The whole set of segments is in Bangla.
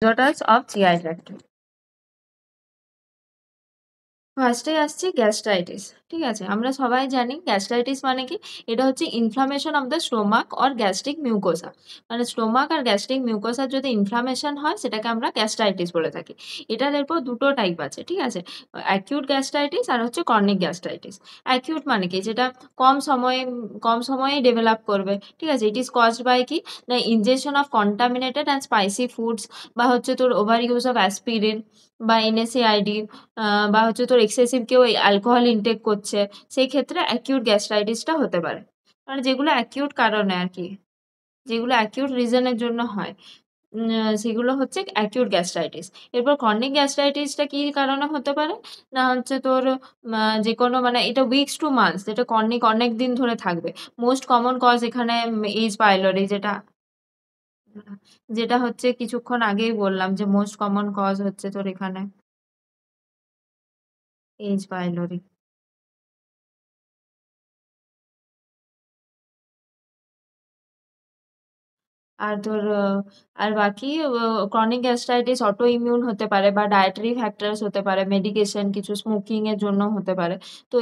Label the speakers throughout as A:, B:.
A: disorders of GI tract. ফার্স্টে আসছে গ্যাস্ট্রাইটিস। ঠিক আছে, আমরা সবাই জানি গ্যাস্ট্রাইটিস মানে কি, এটা হচ্ছে inflammation of the stomach or gastric mucosa. মানে স্টোমাক আর গ্যাস্ট্রিক মিউকোসার যদি ইনফ্লামেশন হয় সেটাকে আমরা গ্যাস্ট্রাইটিস বলে থাকি। এটার এরপর দুটো টাইপ আছে, ঠিক আছে, অ্যাকিউট গ্যাস্ট্রাইটিস আর হচ্ছে ক্রনিক গ্যাস্ট্রাইটিস। অ্যাকিউট মানে কি, যেটা কম সময়ে ডেভেলপ করবে। ঠিক আছে, ইট ইজ কজড বাই কি, না injection of contaminated and spicy foods, বা হচ্ছে তোর ওভার ইউজ অফ অ্যাসপিরিন বা এনএসএআইডি, বা হচ্ছে তোর এক্সেসিভ কেউ অ্যালকোহল ইনটেক করছে, সেই ক্ষেত্রে অ্যাকিউট গ্যাস্ট্রাইটিসটা হতে পারে। মানে যেগুলো অ্যাকিউট কারণে আর কি, যেগুলো অ্যাকিউট রিজনের জন্য হয়, সেগুলো হচ্ছে অ্যাকিউট গ্যাস্ট্রাইটিস। এরপর ক্রনিক গ্যাস্ট্রাইটিসটা কি কারণে হতে পারে, না হচ্ছে তোর যে কোনো মানে এটা উইকস টু মান্থস, যেটা ক্রনিক অনেক দিন ধরে থাকবে। মোস্ট কমন কজ এখানে এইচ পাইলোরি, যেটা যেটা হচ্ছে কিছুক্ষণ আগেই বললাম যে মোস্ট কমন কজ হচ্ছে তোর এখানে এইচ পাইলোরি। আর তোর আর বাকি ক্রনিক গ্যাস্ট্রাইটিস অটো ইমিউন হতে পারে, বা ডায়েটারি ফ্যাক্টরস হতে পারে, মেডিকেশন কিছু স্মোকিং এর জন্য হতে পারে। তো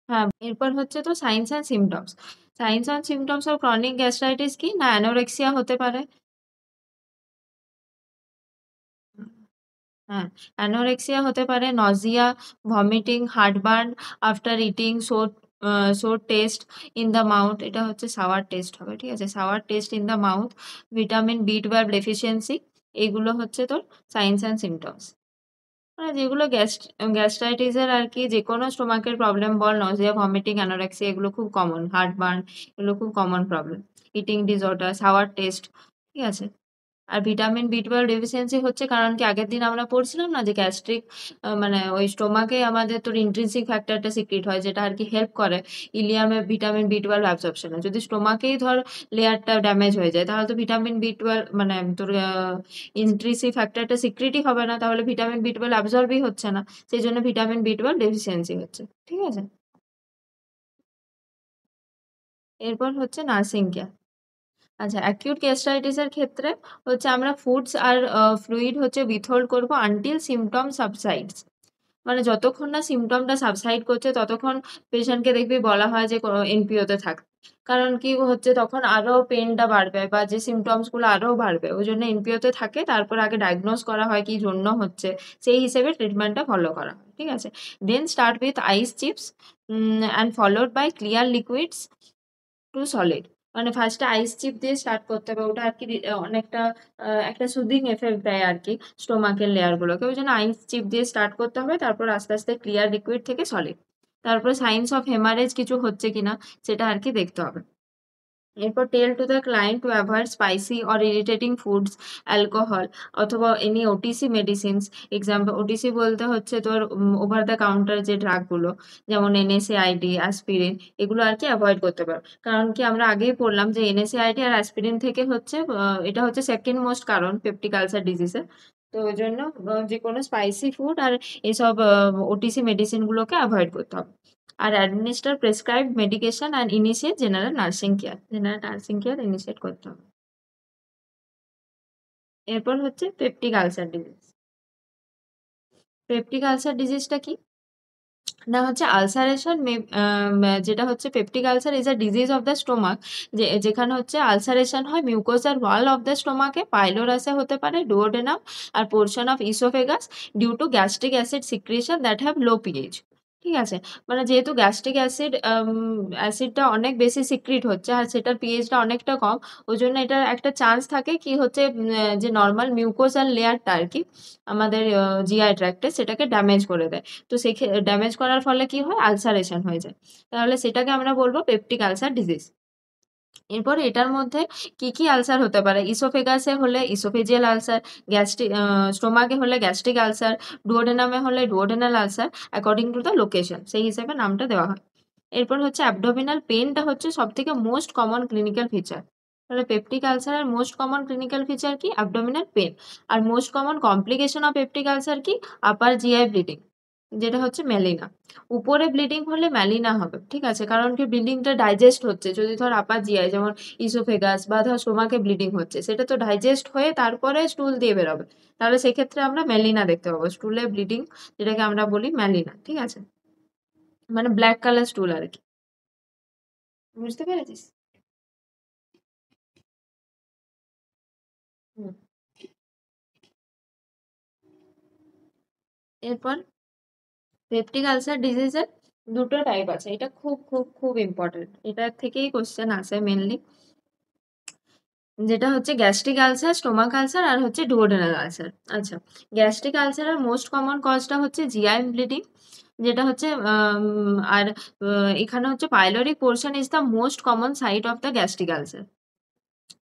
A: হ্যাঁ, এরপর হচ্ছে তো signs and symptoms. Signs and symptoms of chronic gastritis কি, না অ্যানোরেক্সিয়া হতে পারে। হ্যাঁ, অ্যানোরেক্সিয়া হতে পারে, nausea, vomiting, heartburn after eating, sour taste in the mouth, এটা হচ্ছে সাওয়ার টেস্ট হবে। ঠিক আছে, sour taste in the mouth, vitamin বি12 ডেফিসিয়েন্সি, এগুলো হচ্ছে তোর সাইন্স অ্যান্ড সিমটমস। মানে যেগুলো গ্যাস্ট্রাইটিসের আর কি, যে কোনো স্টোমাকের প্রবলেম বল, নজিয়া, ভমিটিং, অ্যানোরেক্সিয়া, এগুলো খুব কমন, হার্টবার্ন, এগুলো খুব common problem. Eating disorder, sour taste. ঠিক আছে, আর ভিটামিন বি12 ডেফিসিয়েন্সি হচ্ছে কারণ কি, আগের দিন আমরা পড়ছিলাম না যে গ্যাস্ট্রিক মানে ওই স্টোমাকে আমাদের তোর ইন্ট্রিনসিক ফ্যাক্টরটা সিক্রিট হয়, যেটা আর কি হেল্প করে ইলিয়ামে ভিটামিন বি12 অ্যাবজর্পশনে। যদি স্টোমাকেই ধর লেয়ারটা ড্যামেজ হয়ে যায়, তাহলে তো ভিটামিন বি12 মানে তোর ইন্ট্রিনসিক ফ্যাক্টরটা সিক্রিটই হবে না, তাহলে ভিটামিন বি12 অ্যাবজর্বই হচ্ছে না। সেই জন্য ভিটামিন বি12 ডেফিসিয়েন্সি হচ্ছে। ঠিক আছে, এরপর হচ্ছে নার্সিং কেয়ার। আচ্ছা, অ্যাকিউট গ্যাস্ট্রাইটিসের ক্ষেত্রে হচ্ছে আমরা ফুডস আর ফ্লুইড হচ্ছে উইথহোল্ড করবো আনটিল সিমটম সাবসাইডস। মানে যতক্ষণ না সিমটমটা সাবসাইড করছে ততক্ষণ পেশেন্টকে দেখবি বলা হয় যে এনপিওতে থাক। কারণ কি হচ্ছে, তখন আরো পেনটা বাড়বে বা যে সিমটমস গুলো আরো বাড়বে, ওই জন্য এনপিওতে থাকে। তারপর আগে ডায়াগনোজ করা হয় কি জন্য হচ্ছে, সেই হিসেবে ট্রিটমেন্টটা ফলো করা হয়। ঠিক আছে, then start with ice chips and followed by clear liquids to solid. মানে ফার্স্টে আইস চিপ দিয়ে স্টার্ট করতে হবে, ওটা আর কি অনেকটা একটা সুদিং এফেক্ট দেয় আর কি স্টোমাকের লেয়ার গুলোকে, ওই জন্য আইস চিপ দিয়ে স্টার্ট করতে হবে। তারপর আস্তে আস্তে ক্লিয়ার লিকুইড থেকে সলিড। তারপর সাইন্স অফ হেমারেজ কিছু হচ্ছে কিনা সেটা আর কি দেখতে হবে। এরপর tell to the client to avoid spicy or irritating foods, alcohol অথবা any OTC medicines. Example OTC বলতে হচ্ছে তোর ওভার দ্য কাউন্টার যে ড্রাগগুলো, যেমন এনএসএআইডি, অ্যাসপিরিন, এগুলো আর কি অ্যাভয়েড করতে পারো। কারণ কি আমরা আগেই পড়লাম যে এনএসএআইডি আর অ্যাসপিরিন থেকে হচ্ছে এটা হচ্ছে সেকেন্ড মোস্ট কারণ পেপটিক আলসার ডিজিজের। তো ওই জন্য যে কোনো স্পাইসি ফুড আর এসব ওটিসি মেডিসিন গুলোকে অ্যাভয়েড করতে হবে। আর administer prescribed medication and initiate general nursing care initiate করতে হবে। এরপর হচ্ছে peptic ulcer disease. Peptic ulcer ডিজিজটা কি, না হচ্ছে আলসারেশন, যেটা হচ্ছে peptic ulcer is a disease of the stomach, যেখানে হচ্ছে আলসারেশন হয় মিউকোসার ওয়াল অফ দ্য স্টোমাকে, পাইলোরাসে হতে পারে, ডুওডেনাম আর portion of oesophagus, due to gastric acid secretion that have low pH. ঠিক আছে, মানে যেহেতু গ্যাস্ট্রিক অ্যাসিডটা অনেক বেশি সিক্রিট হচ্ছে আর সেটার পিএইচটা অনেকটা কম, ওই জন্য এটার একটা চান্স থাকে কি হচ্ছে যে নর্মাল মিউকোসাল লেয়ারটা আর কি আমাদের জিআই ট্র্যাক্টে সেটাকে ড্যামেজ করে দেয়। তো ড্যামেজ করার ফলে কি হয়, আলসারেশন হয়ে যায়। তাহলে সেটাকে আমরা বলবো পেপটিক আলসার ডিজিজ। এরপর এটার মধ্যে কি কি আলসার হতে পারে, ইসোফেগাসে হলে ইসোফেজিয়াল আলসার, গ্যাস্ট্রিক স্টোমাকে হলে গ্যাস্ট্রিক আলসার, ডুওডেনামে হলে duodenal ulcer, according to the location সেই হিসেবে নামটা দেওয়া হয়। এরপর হচ্ছে অ্যাবডোমিনাল পেনটা হচ্ছে সব থেকে মোস্ট কমন ক্লিনিক্যাল ফিচার। তাহলে পেপটিক আলসারের মোস্ট কমন ক্লিনিক্যাল ফিচার কি, অ্যাবডোমিনাল পেন। আর most common complication of peptic ulcer কি, আপার জিআই ব্লিডিং। যেটা হচ্ছে মেলিনা। উপরে ব্লিডিং হলে মেলিনা হবে, ঠিক আছে? কারণ কি, ব্লিডিংটা ডাইজেস্ট হচ্ছে। যদি ধর আপার জিআই যেমন ইসোফেগাস বা ধর স্টোমাকে ব্লিডিং হচ্ছে, সেটা তো ডাইজেস্ট হয়ে তারপরে স্টুল দিয়ে বেরোবে, তাহলে সেক্ষেত্রে আমরা মেলিনা দেখতে পাবো। স্টুলে ব্লিডিং, যেটাকে আমরা বলি মেলিনা, ঠিক আছে? মানে ব্ল্যাক কালার স্টুল আর কি। বুঝতে পেরেছিস? হুম। এরপর পেপটিক আলসার ডিজিজের দুটো টাইপ আছে, এটা খুব খুব খুব ইম্পর্টেন্ট, এটা থেকেই কোশ্চেন আসে মেনলি। যেটা হচ্ছে গ্যাস্ট্রিক আলসার, স্টোমাক আলসার আর হচ্ছে ডুওডেনাল আলসার। আচ্ছা, গ্যাস্ট্রিক আলসারের মোস্ট কমন কজটা হচ্ছে জিআই ব্লিডিং, যেটা হচ্ছে আর এখানে হচ্ছে pyloric portion is the most common site of the gastric ulcer.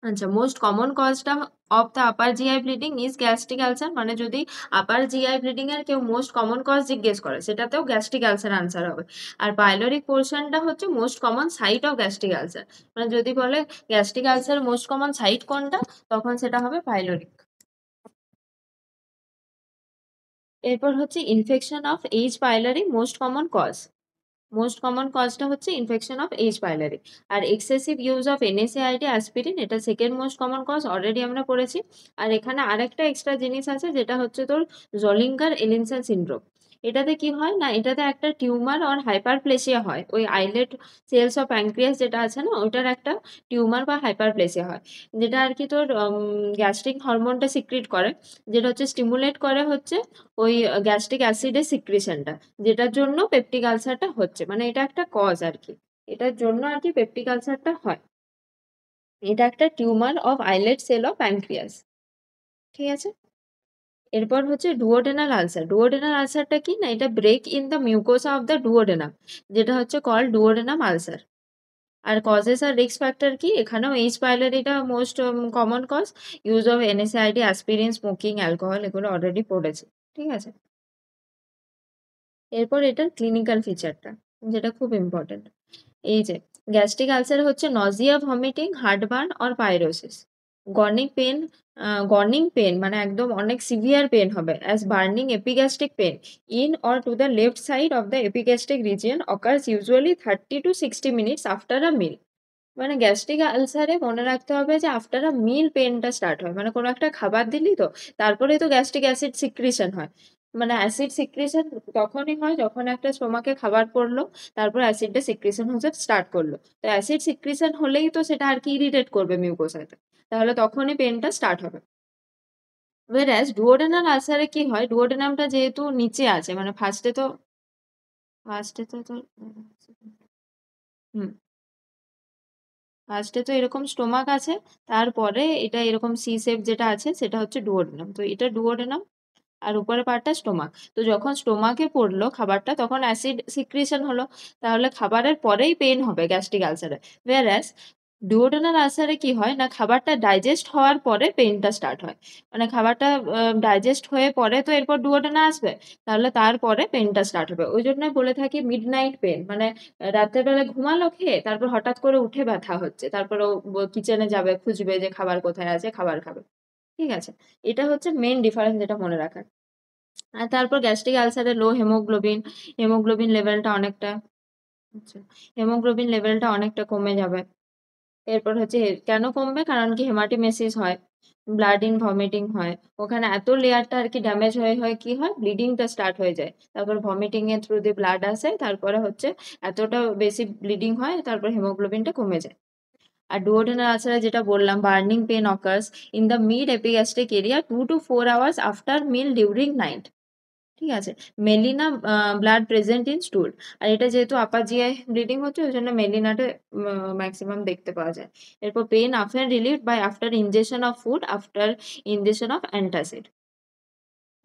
A: আচ্ছা, মোস্ট কমন কজটা of the upper GI bleeding is gastric ulcer, মানে যদি আপার জিআই ব্লিডিং এর কেউ মোস্ট কমন কজ জিজ্ঞেস করে, সেটাতেও গ্যাস্ট্রিক আলসার আনসার হবে। আর পাইলোরিক পোর্শনটা হচ্ছে most common site of gastric ulcer, মানে যদি বলে gastric ulcer most common site কোনটা, তখন সেটা হবে পাইলোরিক। এরপর হচ্ছে infection of H pylori most common cause. Most common কজটা হচ্ছে ইনফেকশন অফ এইচ পাইলারি। আর excessive use of NSAID aspirin, এটা second most common cause, already আমরা পড়েছি। আর এখানে আরেকটা এক্সট্রা জিনিস আছে, যেটা হচ্ছে তোর জলিঙ্গার এলিনসন সিনড্রোম। এটাতে কি হয় না, এটাতে একটা টিউমার আর হাইপারপ্লেসিয়া হয়, ওই আইলেট সেলস অফ প্যানক্রিয়াস যেটা আছে না, ওইটার একটা টিউমার বা হাইপারপ্লেসিয়া হয়, যেটা আর কি তোর গ্যাস্ট্রিক হরমোনটা সিক্রিট করে, যেটা হচ্ছে স্টিমুলেট করে হচ্ছে ওই গ্যাস্ট্রিক অ্যাসিডের সিক্রিশনটা, যেটার জন্য পেপটিক আলসারটা হচ্ছে, মানে এটা একটা কজ আর কি, এটার জন্য আর কি পেপটিক আলসারটা হয়। এটা একটা tumour of islet cell of pancreas, ঠিক আছে? এরপর হচ্ছে ডুওডেনাল আলসার। ডুওডেনাল আলসারটা কি না, এটা break in the mucosa of the duodenum, যেটা হচ্ছে কল ডুওডেনাম আলসার। আর কজেস আর রিস্ক ফ্যাক্টর কি, এখানেও এইচ পাইলারিটা most common cause, use of NSAID, aspirin, smoking, alcohol, এগুলো অলরেডি পড়েছে, ঠিক আছে? এরপর এটার ক্লিনিক্যাল ফিচারটা, যেটা খুব ইম্পর্টেন্ট। এই যে গ্যাস্ট্রিক আলসার হচ্ছে nausea, vomiting, heartburn or pyrosis. Burning pain, burning pain মানে একদম অনেক সিভিয়ার পেন হবে, as burning epigastric pain in or to the left side of the epigastric region occurs usually 30 to 60 minutes after a meal. মানে গ্যাস্ট্রিক আলসারে মনে রাখতে হবে যে আফটার আ মিল পেনটা স্টার্ট হয়, মানে কোনো একটা খাবার দিলি তো, তারপরেই তো গ্যাস্ট্রিক অ্যাসিড সিক্রিশন হয়। মানে অ্যাসিড সিক্রিশন তখনই হয় যখন একটা স্টোমাকে খাবার পড়লো, তারপর অ্যাসিডটা সিক্রিশন হতে স্টার্ট করলো। তো অ্যাসিড সিক্রিশন হলেই তো সেটা আর কি ইরিটেট করবে মিউকোসাতে, তাহলে তখনই পেনটা স্টার্ট হবে। ওয়েরাজ ডুওডেনাল আলসারে কি হয়, ডুওডেনামটা যেহেতু নিচে আছে, মানে ফার্স্টে তো হুম, ফার্স্টে তো এরকম স্টোমাক আছে, তারপরে এটা এরকম সি শেপ যেটা আছে সেটা হচ্ছে ডুওডেনাম, তো এটা ডুওডেনাম, আর উপরের পার্টটা স্টোমাক। তো যখন স্টোমাকে পড়লো খাবারটা, তখন অ্যাসিড সিক্রিশন হলো, তাহলে খাবারের পরেই পেন হবে গ্যাস্ট্রিক আলসারে। ওয়্যারএজ ডুওডেনাল আলসারে কি হয় না, খাবারটা ডাইজেস্ট হওয়ার পরে পেনটা স্টার্ট হয়, মানে খাবারটা ডাইজেস্ট হয়ে পরে তো এরপর ডুওডেনা আসবে, তাহলে তারপরে পেনটা স্টার্ট হবে। ওই জন্য বলে থাকি মিড নাইট পেন, মানে রাতের বেলা ঘুমালো খেয়ে, তারপর হঠাৎ করে উঠে ব্যথা হচ্ছে, তারপর ও কিচেনে যাবে, খুঁজবে যে খাবার কোথায় আছে, খাবার খাবে, ঠিক আছে? এটা হচ্ছে মেন ডিফারেন্স, যেটা মনে রাখার। আর তারপর গ্যাস্ট্রিক আলসারে লো হেমোগ্লোবিন, হেমোগ্লোবিন লেভেলটা অনেকটা, আচ্ছা, হেমোগ্লোবিন লেভেলটা অনেকটা কমে যাবে। এরপর হচ্ছে কেন কমবে, কারণ কি হেমাটিমেসিস হয়, ব্লাড ইন ভমিটিং হয়, ওখানে এত লেয়ারটা আর কি ড্যামেজ হয়ে হয় কি হয়, ব্লিডিংটা স্টার্ট হয়ে যায়, তারপর ভমিটিং এর থ্রু দিয়ে ব্লাড আসে, তারপরে হচ্ছে এতটা বেশি ব্লিডিং হয়, তারপর হেমোগ্লোবিনটা কমে যায়। আর ডুওডেনাল আলসারে যেটা বললাম, burning pain occurs in the mid epigastric area 2 to 4 hours after meal during night, ঠিক আছে? Melaena blood present in stool. আর এটা যেহেতু আপার জিআই ব্লিডিং হচ্ছে, ওই জন্য মেলিনাটা ম্যাক্সিমাম দেখতে পাওয়া যায়। এরপর pain after relieve by after injection of food, after injection of antacid.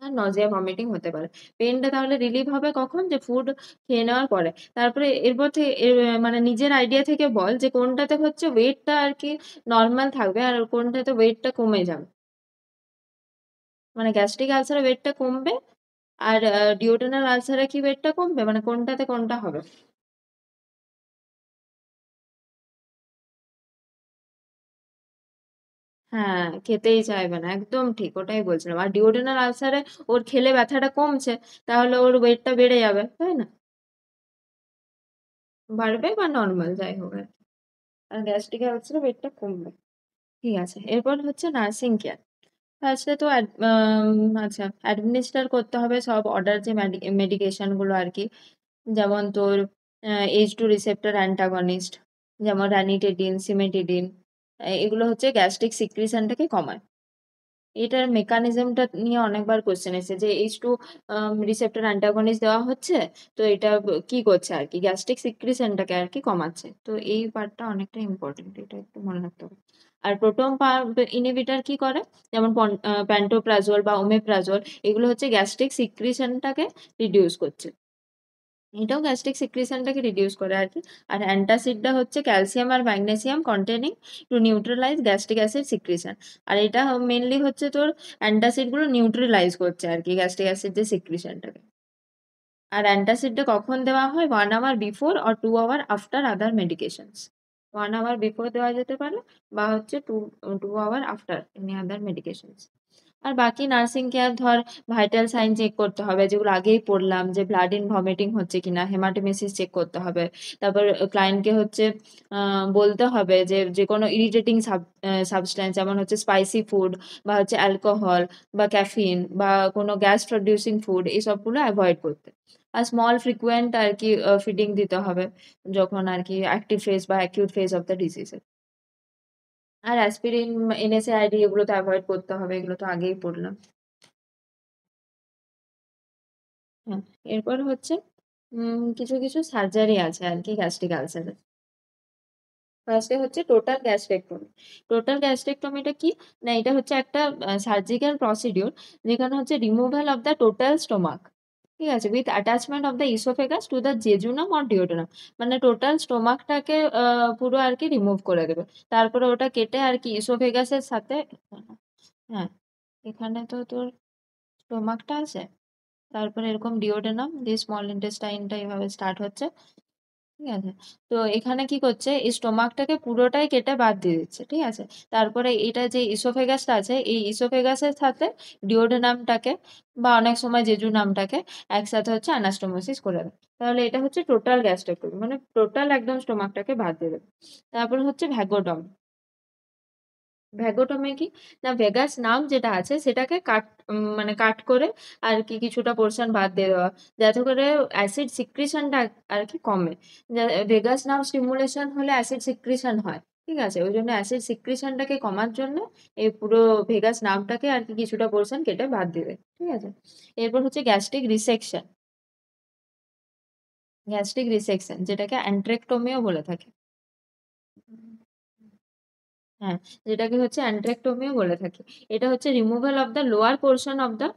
A: আর নজিয়া ভমিটিং হতে পারে। পেনটা তাহলে রিলিভ হবে কখন, যে ফুড খেয়ে নেওয়ার পরে। তারপরে এরপর থেকে মানে নিজের আইডিয়া থেকে বল যে কোনটাতে হচ্ছে ওয়েটটা আর কি নর্মাল থাকবে, আর কোনটাতে ওয়েটটা কমে যাবে। মানে গ্যাস্ট্রিক আলসারে ওয়েটটা কমবে, আর ডিওডেনাল আলসারে কি ওয়েটটা কমবে, মানে কোনটাতে কোনটা হবে? হ্যাঁ, খেতেই চাইবে না। একদম ঠিক। ওটাই বলছিলাম। আর ডিওড্রেনাল আলসারে ওর খেলে ব্যথাটা কমছে, তাহলে ওর ওয়েটটা বেড়ে যাবে। তাই না? বাড়বে বা নরমাল যাই হোক আরকি। আর গ্যাস্ট্রিক আলসারে ওয়েটটা কমবে। ঠিক আছে। এরপর হচ্ছে নার্সিং কেয়ার। ফার্স্টে তো আচ্ছা অ্যাডমিনিস্টার করতে হবে সব অর্ডার যে মেডিকেশন গুলো আরকি। যেমন তোর H2 রিসেপ্টর অ্যান্টাগনিস্ট, যেমন ranitidine, cimetidine। এগুলো হচ্ছে গ্যাস্ট্রিক সিক্রিশনটাকে কমায়। এটার মেকানিজমটা নিয়ে অনেকবার কোয়েশ্চেন এসেছে যে H2 রিসেপ্টর অ্যান্টাগনিস্ট দেওয়া হচ্ছে, তো এটা কি করছে আরকি? গ্যাস্ট্রিক সিক্রিশনটাকে আরকি কমাচ্ছে। তো এই পার্টটা অনেকটা ইম্পোর্টেন্ট। এটা একটু মনে রাখতে হবে। আর প্রোটন পাম্প ইনহিবিটর কি করে? যেমন প্যান্টোপ্রাজোল বা ওমেপ্রাজোল, এগুলো হচ্ছে গ্যাস্ট্রিক সিক্রিশনটাকে রিডিউস করছে। এটাও গ্যাস্ট্রিক সিক্রিশনটাকে রিডিউস করে আরকি। আর অ্যান্টাসিডটা হচ্ছে ক্যালসিয়াম আর magnesium containing to neutralise gastric acid secretion. আর এটা মেইনলি হচ্ছে তোর অ্যান্টাসিড গুলো নিউট্রালাইজ করছে আরকি গ্যাস্ট্রিক অ্যাসিড যে সিক্রিশনটাকে। আর অ্যান্টাসিডটা কখন দেওয়া হয়? 1 hour before or 2 hour after other medications. 1 hour before দেওয়া যেতে পারে বা হচ্ছে 2 hour after any other medications. আর বাকি নার্সিং কেয়ার ধর ভাইটাল সাইন চেক করতে হবে, যেগুলো আগেই পড়লাম, যে ব্লাড ইন ভমিটিং হচ্ছে কিনা, হেমাটোমেসিস চেক করতে হবে। তারপর ক্লায়েন্টকে হচ্ছে বলতে হবে যে যে কোনো ইরিটেটিং সাবস্টেন্স যেমন হচ্ছে স্পাইসি ফুড বা হচ্ছে অ্যালকোহল বা ক্যাফিন বা কোনো গ্যাস প্রডিউসিং ফুড এই সবগুলো অ্যাভয়েড করতে। আর স্মল ফ্রিকুয়েন্ট আর কি ফিডিং দিতে হবে যখন আর কি অ্যাক্টিভ ফেজ বা acute phase of the disease. আর অ্যাসপিরিন, NSAID এগুলো তো এভয়েড করতে হবে। এগুলো তো আগেই পড়লাম। হ্যাঁ, এরপর হচ্ছে কিছু সার্জারি আছে আরকি গ্যাস্ট্রিক আলসারের। ফার্স্টে হচ্ছে টোটাল গ্যাস্ট্রেক্টমি। টোটাল গ্যাস্ট্রেক্টমিটা কি? না এটা হচ্ছে একটা সার্জিক্যাল প্রসিডিউর যেখানে হচ্ছে removal of the total stomach. ঠিক আছে? With attachment of the oesophagus to the jejunum or duodenum. মানে টোটাল স্টোমাকটাকে পুরো আরকি রিমুভ করে দেবে। তারপরে ওটা কেটে আরকি ইসোফেগাসের সাথে হ্যাঁ, এখানে তো তোর স্টোমাকটা আছে। তারপরে এরকম ডিওডেনাম দিয়ে স্মল ইন্টেস্টাইনটা এভাবে স্টার্ট হচ্ছে। ঠিক আছে? তো এখানে কি করছে এই স্টোমাকটাকে পুরোটাই কেটে বাদ দিয়ে দিচ্ছে। ঠিক আছে? তারপরে এটা যে ইসোফেগাসটা আছে এই ইসোফেগাসের সাথে ডিওডেনামটাকে বা অনেক সময় জেজুনামটাকে একসাথে হচ্ছে অ্যানাস্টোমোসিস করে দেয়। তাহলে এটা হচ্ছে টোটাল গ্যাস্ট্রেক্টমি। মানে টোটাল একদম স্টোমাকটাকে বাদ দিয়ে দেবে। তারপর হচ্ছে ভ্যাগোটমি। ভ্যাগোটমি কি? না ভেগাস নার্ভ যেটা আছে সেটাকে মানে কাট করে আর কি কিছুটা পোরশন বাদ দিয়ে দেওয়া। যাতে করে অ্যাসিড সিক্রিশনটা আর কি কমে। ভেগাস নার্ভ স্টিমুলেশন হলে অ্যাসিড সিক্রিশন হয়। ঠিক আছে? ওইজন্য অ্যাসিড সিক্রিশনটাকে কমার জন্য এই পুরো ভেগাস নার্ভটাকে আর কি কিছুটা পোরশন কেটে বাদ দিবে। ঠিক আছে? এরপর হচ্ছে গ্যাস্ট্রিক রিসেকশন। গ্যাস্ট্রিক রিসেকশন যেটাকে অ্যান্ট্রেক্টমিও বলে থাকে। হ্যাঁ, যেটাকে হচ্ছে অ্যান্ট্রেক্টমিও বলে থাকি। এটা হচ্ছে removal of the lower portion of the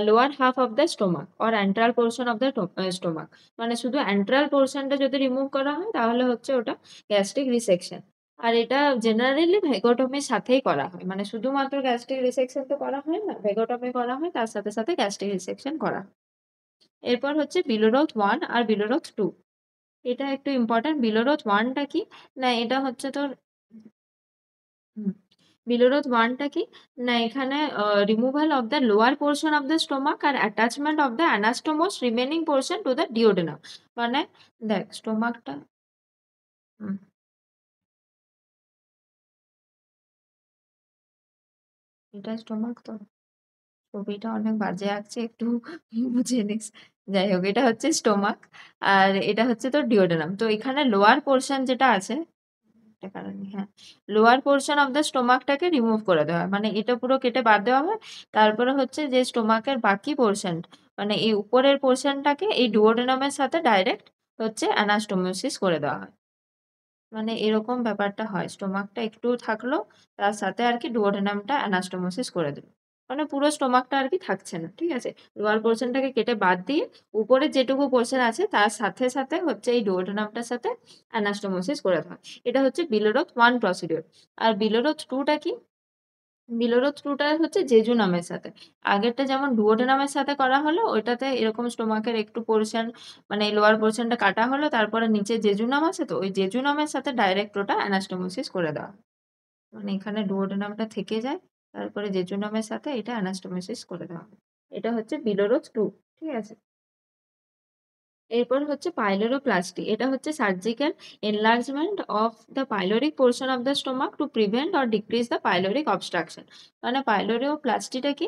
A: lower half of the stomach or antral portion of the stomach. মানে শুধু অ্যান্ট্রাল পোরশনটা যদি রিমুভ করা হয় তাহলে হচ্ছে ওটা গ্যাস্ট্রিক রিসেকশন। আর এটা জেনারেলি ভেগোটমির সাথেই করা হয়। মানে শুধুমাত্র গ্যাস্ট্রিক রিসেকশন তো করা হয় না, ভেগোটমি করা হয় তার সাথে সাথে গ্যাস্ট্রিক রিসেকশন করা হয়। এরপর হচ্ছে বিলোরোথ 1 আর বিলোরোথ 2। এটা একটু ইম্পর্টেন্ট। বিলোরোথ 1 টা কি? না এটা হচ্ছে তোর হুম। বিলোরোথ 1 টা কি? না এখানে removal of the lower portion of the stomach আর attachment of the anastomose remaining portion to the duodenum. মানে দেখ স্টোমাকটা হুম, এটা স্টোমাক তো ছবিটা অনেক বাজে আঁকছে একটু বুঝে নিস। যাই হোক এটা হচ্ছে স্টোমাক আর এটা হচ্ছে তোর ডিওডেনাম। তো এখানে লোয়ার পোরশন যেটা আছে একটা কারণে হ্যাঁ, লোয়ার পোরশন অফ দ্য স্টোমাকটাকে রিমুভ করে দেওয়া হয়। মানে এটা পুরো কেটে বাদ দেওয়া হয়। তারপরে হচ্ছে যে স্টোমাকের বাকি পোরশন মানে এই উপরের পোরশনটাকে এই ডুওডেনামের সাথে ডাইরেক্ট হচ্ছে অ্যানাস্টোমোসিস করে দেওয়া হয়। মানে এরকম ব্যাপারটা হয়। স্টোমাকটা একটু থাকলো তার সাথে আর কি ডুওডেনামটা অ্যানাস্টোমোসিস করে দিল। মানে পুরো স্টোমাকটা আর কি থাকছে না। ঠিক আছে? লোয়ার পোরশনটাকে কেটে বাদ দিয়ে উপরে যেটুকু পোরশন আছে তার সাথে সাথে হচ্ছে এই ডুওডেনামটার সাথে অ্যানাস্টোমোসিস করে দেওয়া হয়। এটা হচ্ছে বিলোরোথ 1 প্রসিডিউর। আর বিলোরোথ 2 টা কি? বিলোরোথ 2 টা হচ্ছে জেজুনামের সাথে। আগেরটা যেমন ডুওডেনামের সাথে করা হলো ওইটাতে এরকম স্টোমাকের একটু পোরশন মানে লোয়ার পোরশনটা কাটা হলো তারপরে নিচে জেজুনাম আছে তো ওই জেজুনামের সাথে ডাইরেক্ট ওটা অ্যানাস্টোমোসিস করে দেওয়া হয়। মানে এখানে ডুওডেনামটা থেকে যায়, তারপরে জেজুনামের সাথে এটা অ্যানাস্টোমোসিস করে দেওয়া হয়। এটা হচ্ছে বিলোরোথ 2। ঠিক আছে। এরপর হচ্ছে পাইলোরোপ্লাস্টি। এটা হচ্ছে surgical enlargement of the pyloric portion of the stomach to prevent or decrease the pyloric obstruction. মানে পাইলোরিওপ্লাস্টিটা কি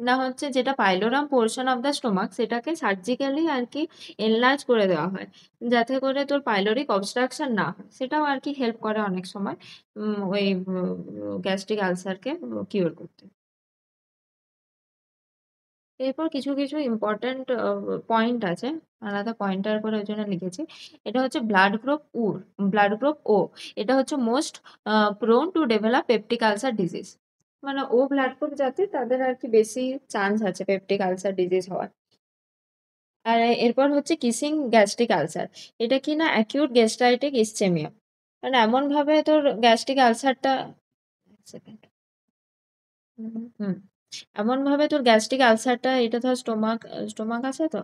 A: না, হচ্ছে যেটা পাইলোরাম পোর্শন অফ দ্য স্টোমাক সেটাকে সার্জিক্যালি আর কি এনলার্জ করে দেওয়া হয়, যাতে করে তোর পাইলোরিক অবস্ট্রাকশন না হয়। সেটাও আর কি হেল্প করে অনেক সময় ওই গ্যাস্ট্রিক আলসারকে কিওর করতে। এরপর কিছু কিছু ইম্পর্ট্যান্ট পয়েন্ট আছে, আলাদা পয়েন্টার করে ওই জন্য লিখেছি। এটা হচ্ছে ব্লাড গ্রুপ ও। এটা হচ্ছে most prone to develop peptic ulcer disease. মানে ও ব্লাড গ্রুপ যাতে, তাদের আর কি বেশি চান্স আছে পেপটিক আলসার ডিজিজ হওয়ার। আর এরপর হচ্ছে কিসিং গ্যাস্ট্রিক আলসার। এটা কি না অ্যাকিউট গ্যাস্ট্রাইটিক ইসচেমিয়া। মানে এমন ভাবে তোর গ্যাস্ট্রিক আলসারটা, হুম, এমন ভাবে তোর গ্যাস্ট্রিক আলসারটা, এটা ধর স্টোমাক স্টোমাক আছে তো,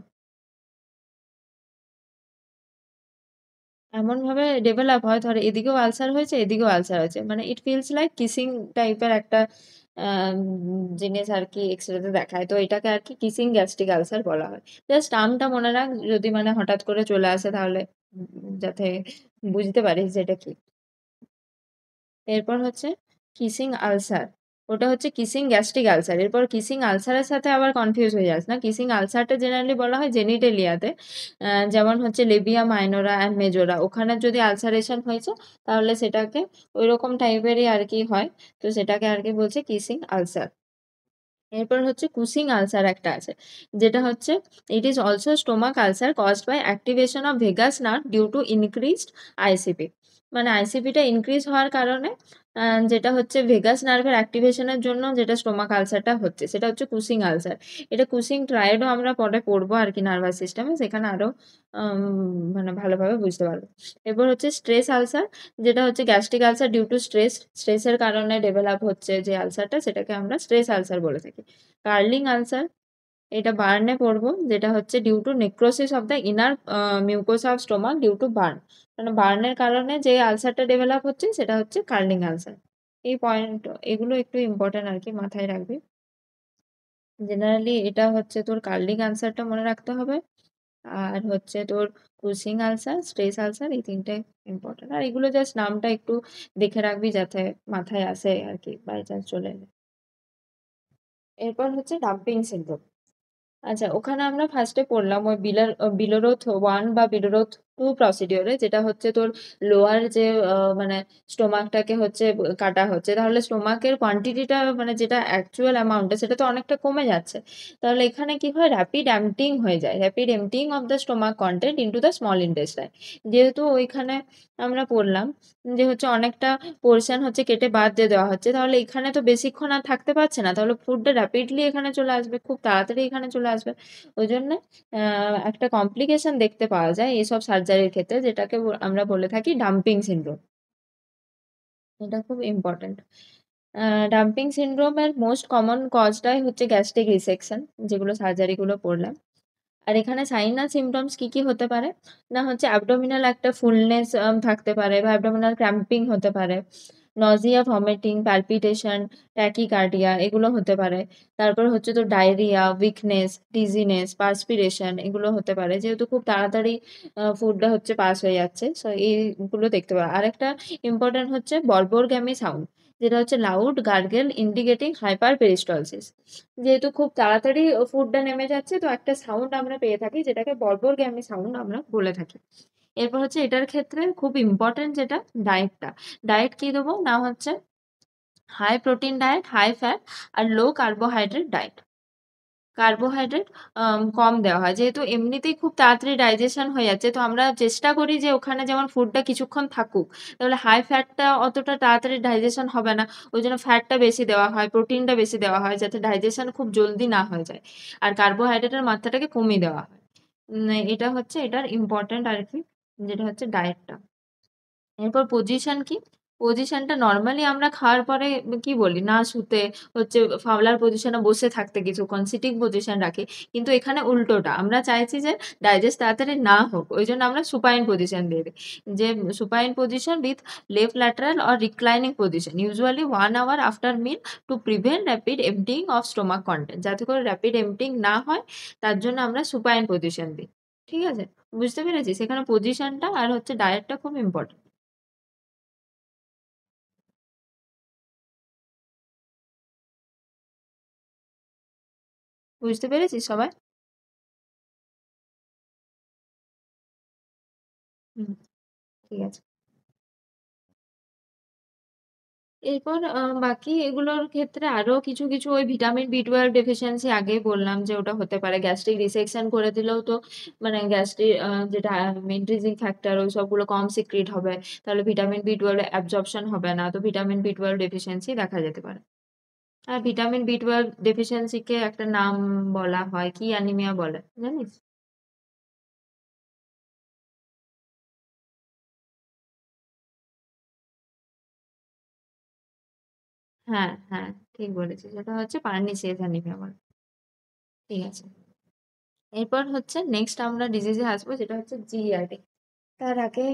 A: এমন ভাবে ডেভেলপ হয়, ধর এদিকেও আলসার হয়েছে এদিকেও আলসার হয়েছে, মানে ইট ফিলস লাইক কিসিং টাইপের একটা জিনিস আর কি এক্সরেতে দেখায়। তো এটাকে আর কি কিসিং গ্যাস্ট্রিক আলসার বলা হয়। জাস্ট নামটা মনে রাখ, যদি মানে হঠাৎ করে চলে আসে তাহলে যাতে বুঝতে পারিস যে এটা কি। এরপর হচ্ছে কিসিং আলসার। ওটা হচ্ছে কিসিং গ্যাস্ট্রিক আলসার। এরপর কিসিং আলসারের সাথে আবার কনফিউজ হয়ে যাস না। কিসিং আলসারটা জেনারেলি বলা হয় জেনিটেলিয়াতে, যেমন হচ্ছে লেবিয়া মাইনরা অ্যান্ড মেজোরা, ওখানে যদি আলসারেশন হয়েছে তাহলে সেটাকে ওই রকম টাইপেরই আর কি হয়। তো সেটাকে আর কি বলছে কিসিং আলসার। এরপর হচ্ছে কুসিং আলসার একটা আছে, যেটা হচ্ছে it is also stomach ulcer caused by activation of vagus nerve due to increased ICP. মানে আইসিপিটা ইনক্রিজ হওয়ার কারণে যেটা হচ্ছে ভেগাস নার্ভের অ্যাক্টিভেশনের জন্য যেটা স্টোমাক আলসারটা হচ্ছে, সেটা হচ্ছে কুসিং আলসার। এটা কুসিং ট্রায়েডও আমরা পরে পড়বো আর কি নার্ভাস সিস্টেমে, সেখানে আরো মানে ভালোভাবে বুঝতে পারবো। এরপর হচ্ছে স্ট্রেস আলসার, যেটা হচ্ছে গ্যাস্ট্রিক আলসার ডিউ টু স্ট্রেসের কারণে ডেভেলপ হচ্ছে যে আলসারটা, সেটাকে আমরা স্ট্রেস আলসার বলে থাকি। কার্লিং আলসার, এটা বার্নে পড়বো, যেটা হচ্ছে due to necrosis of the inner mucosa of stomach due to burn. মানে বার্নের কারণে যে আলসারটা ডেভেলপ হচ্ছে সেটা হচ্ছে কার্লিং আলসার। এই পয়েন্ট, এগুলো একটু ইম্পর্টেন্ট আর কি, মাথায় রাখবি। জেনারেলি এটা হচ্ছে তোর কার্লিং আলসারটা মনে রাখতে হবে, আর হচ্ছে তোর কুসিং আলসার, স্ট্রেস আলসার, এই তিনটে ইম্পর্টেন্ট। আর এগুলো জাস্ট নামটা একটু দেখে রাখবি যাতে মাথায় আসে আর কি, বাই চান্স চলে এলে। এরপর হচ্ছে ডাম্পিং সিনড্রোম। আচ্ছা, ওখানে আমরা ফার্স্টে পড়লাম ওই বিলোরোথ 1 বা বিলোরোথ 2 প্রসিডিওরে, যেটা হচ্ছে তোর লোয়ার যে মানে স্টোমাকটাকে হচ্ছে কাটা হচ্ছে, তাহলে স্টোমাকের কোয়ান্টিটিটা মানে যেটা অ্যাকচুয়াল অ্যামাউন্টটা সেটা তো অনেকটা কমে যাচ্ছে। তাহলে এখানে কি হয়, র্যাপিড এম্পটিং হয়ে যায়, rapid emptying of the stomach content into the small intestine. যেহেতু ওইখানে আমরা পড়লাম যে হচ্ছে অনেকটা পোর্শন হচ্ছে কেটে বাদ দিয়ে দেওয়া হচ্ছে, তাহলে এখানে তো বেশিক্ষণ আর থাকতে পারছে না, তাহলে ফুডটা র্যাপিডলি এখানে চলে আসবে, খুব তাড়াতাড়ি এখানে চলে আসবে। ওই জন্য একটা কমপ্লিকেশন দেখতে পাওয়া যায় এইসব সার্জারির ক্ষেত্রে, যেটাকে আমরা বলে থাকি ডাম্পিং সিনড্রোম। এটা খুব ইম্পর্টেন্ট। ডাম্পিং সিনড্রোমের মোস্ট কমন কজটাই হচ্ছে গ্যাস্ট্রিক রিসেকশন, যেগুলো সার্জারি গুলো পড়লাম। আর এখানে সাইন আর সিমটমস কি কি হতে পারে না, হচ্ছে অ্যাবডোমিনাল একটা ফুলনেস থাকতে পারে, বা অ্যাবডোমিনাল ক্র্যাম্পিং হতে পারে, নজিয়া, ভমিটিং, প্যালপিটেশন, ট্যাকিকার্ডিয়া, এগুলো হতে পারে। তারপর হচ্ছে তো ডায়রিয়া, উইকনেস, ডিজিনেস, পার্সপিরেশন, এগুলো হতে পারে, যেহেতু খুব তাড়াতাড়ি ফুডটা হচ্ছে পাস হয়ে যাচ্ছে। সো এইগুলো দেখতে পারে। আরেকটা ইম্পর্টেন্ট হচ্ছে বর্বরগ্যামি সাউন্ড, যেটা হচ্ছে loud gargle indicating hyper peristalsis. যেহেতু খুব তাড়াতাড়ি ফুডটা নেমে যাচ্ছে, তো একটা সাউন্ড আমরা পেয়ে থাকি, যেটাকে বর্বরগ্যামি সাউন্ড আমরা বলে থাকি। এরপর হচ্ছে এটার ক্ষেত্রে খুব ইম্পর্টেন্ট যেটা ডায়েটটা। ডায়েট কি দেবো না, হচ্ছে high protein diet, high fat আর লো কার্বোহাইড্রেট ডায়েট। কার্বোহাইড্রেট কম দেওয়া হয়, যেহেতু এমনিতেই খুব তাড়াতাড়ি ডাইজেশন হয়ে যাচ্ছে, তো আমরা চেষ্টা করি যে ওখানে যেমন ফুডটা কিছুক্ষণ থাকুক। তাহলে হাই ফ্যাটটা অতটা তাড়াতাড়ি ডাইজেশন হবে না, ওই জন্য ফ্যাটটা বেশি দেওয়া হয়, প্রোটিনটা বেশি দেওয়া হয়, যাতে ডাইজেশন খুব জলদি না হয়ে যায়। আর কার্বোহাইড্রেটের মাত্রাটাকে কমিয়ে দেওয়া হয়। এটা হচ্ছে এটার ইম্পর্টেন্ট আর কি, যেটা হচ্ছে ডায়েটটা। এরপর পজিশন কি, পজিশনটা নরমালি আমরা খাওয়ার পরে কি বলি? না শুতে হচ্ছে ফাওলার পজিশনে বসে থাকতে কিছুক্ষণ সিটিং পজিশন রাখি। কিন্তু এখানে উল্টোটা। আমরা চাইছি যে ডাইজেস্ট তাড়াতাড়ি না হোক। ওইজন্য আমরা সুপাইন পজিশন দিয়ে দিই। যে supine position with left lateral or reclining position. Usually 1 hour after meal to prevent rapid emptying of stomach content. যাতে করে র‍্যাপিড এম্পটিং না হয় তার জন্য আমরা সুপাইন পজিশন দিই। ঠিক আছে? বুঝতে পেরেছিস? এখানে পজিশনটা আর হচ্ছে ডায়েটটা খুব ইম্পোর্টেন্ট। বুঝতে পেরেছিস সবাই? হুম, ঠিক আছে। এরপর বাকি এগুলোর ক্ষেত্রে আরো কিছু ওই ভিটামিন B12 ডেফিসিয়েন্সি আগেই বললাম যে ওটা হতে পারে। গ্যাস্ট্রিক রিসেকশন করে দিলেও তো মানে গ্যাস্ট্রিক যেটা ইন্ট্রিনসিক ফ্যাক্টর ওই সবগুলো কম সিক্রিট হবে। তাহলে ভিটামিন B12 অ্যাবজর্পশন হবে না। তো ভিটামিন B12 ডেফিসিয়েন্সি দেখা যেতে পারে। আর ভিটামিন B12 ডেফিসিয়েন্সি কে একটা নাম বলা হয়। কি অ্যানিমিয়া বলে, জানিস? হ্যাঁ, হ্যাঁ, ঠিক বলেছিস। এটা হচ্ছে পার্নিসিয়াস অ্যানিমিয়া বলে। ঠিক আছে। এরপর হচ্ছে নেক্সট আমরা ডিজিজে আসবো যেটা হচ্ছে জিইআরডি। তার আগে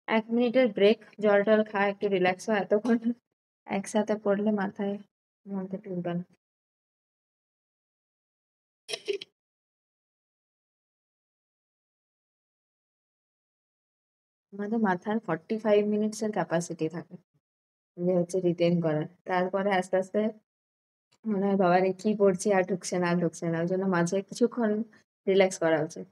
A: 1 মিনিটের ব্রেক, জল টল খা, একটু রিল্যাক্স হ। এতক্ষণ একসাথে পড়লে মাথায় মধ্যে ঢুকবে না। আমাদের মাথার 45 মিনিটস এর ক্যাপাসিটি থাকে যে হচ্ছে রিটেন করার। তারপরে আস্তে আস্তে মনে হয় বাবারে কি পড়ছি, আর ঢুকছে না আর ঢুকছে না। ওই জন্য মাঝে কিছুক্ষণ রিল্যাক্স করা উচিত।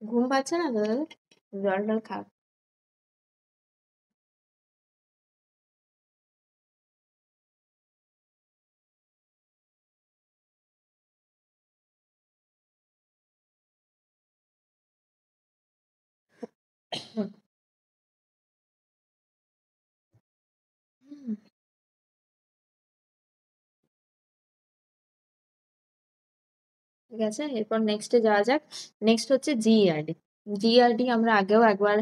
A: ঘুম পাচ্ছে না তো তোদের? জল টল খা। হুম, ঠিক আছে, এরপর নেক্সটে যাওয়া যাক। নেক্সট হচ্ছে জিইআরডি। জিইআরডি আমরা আগেও একবার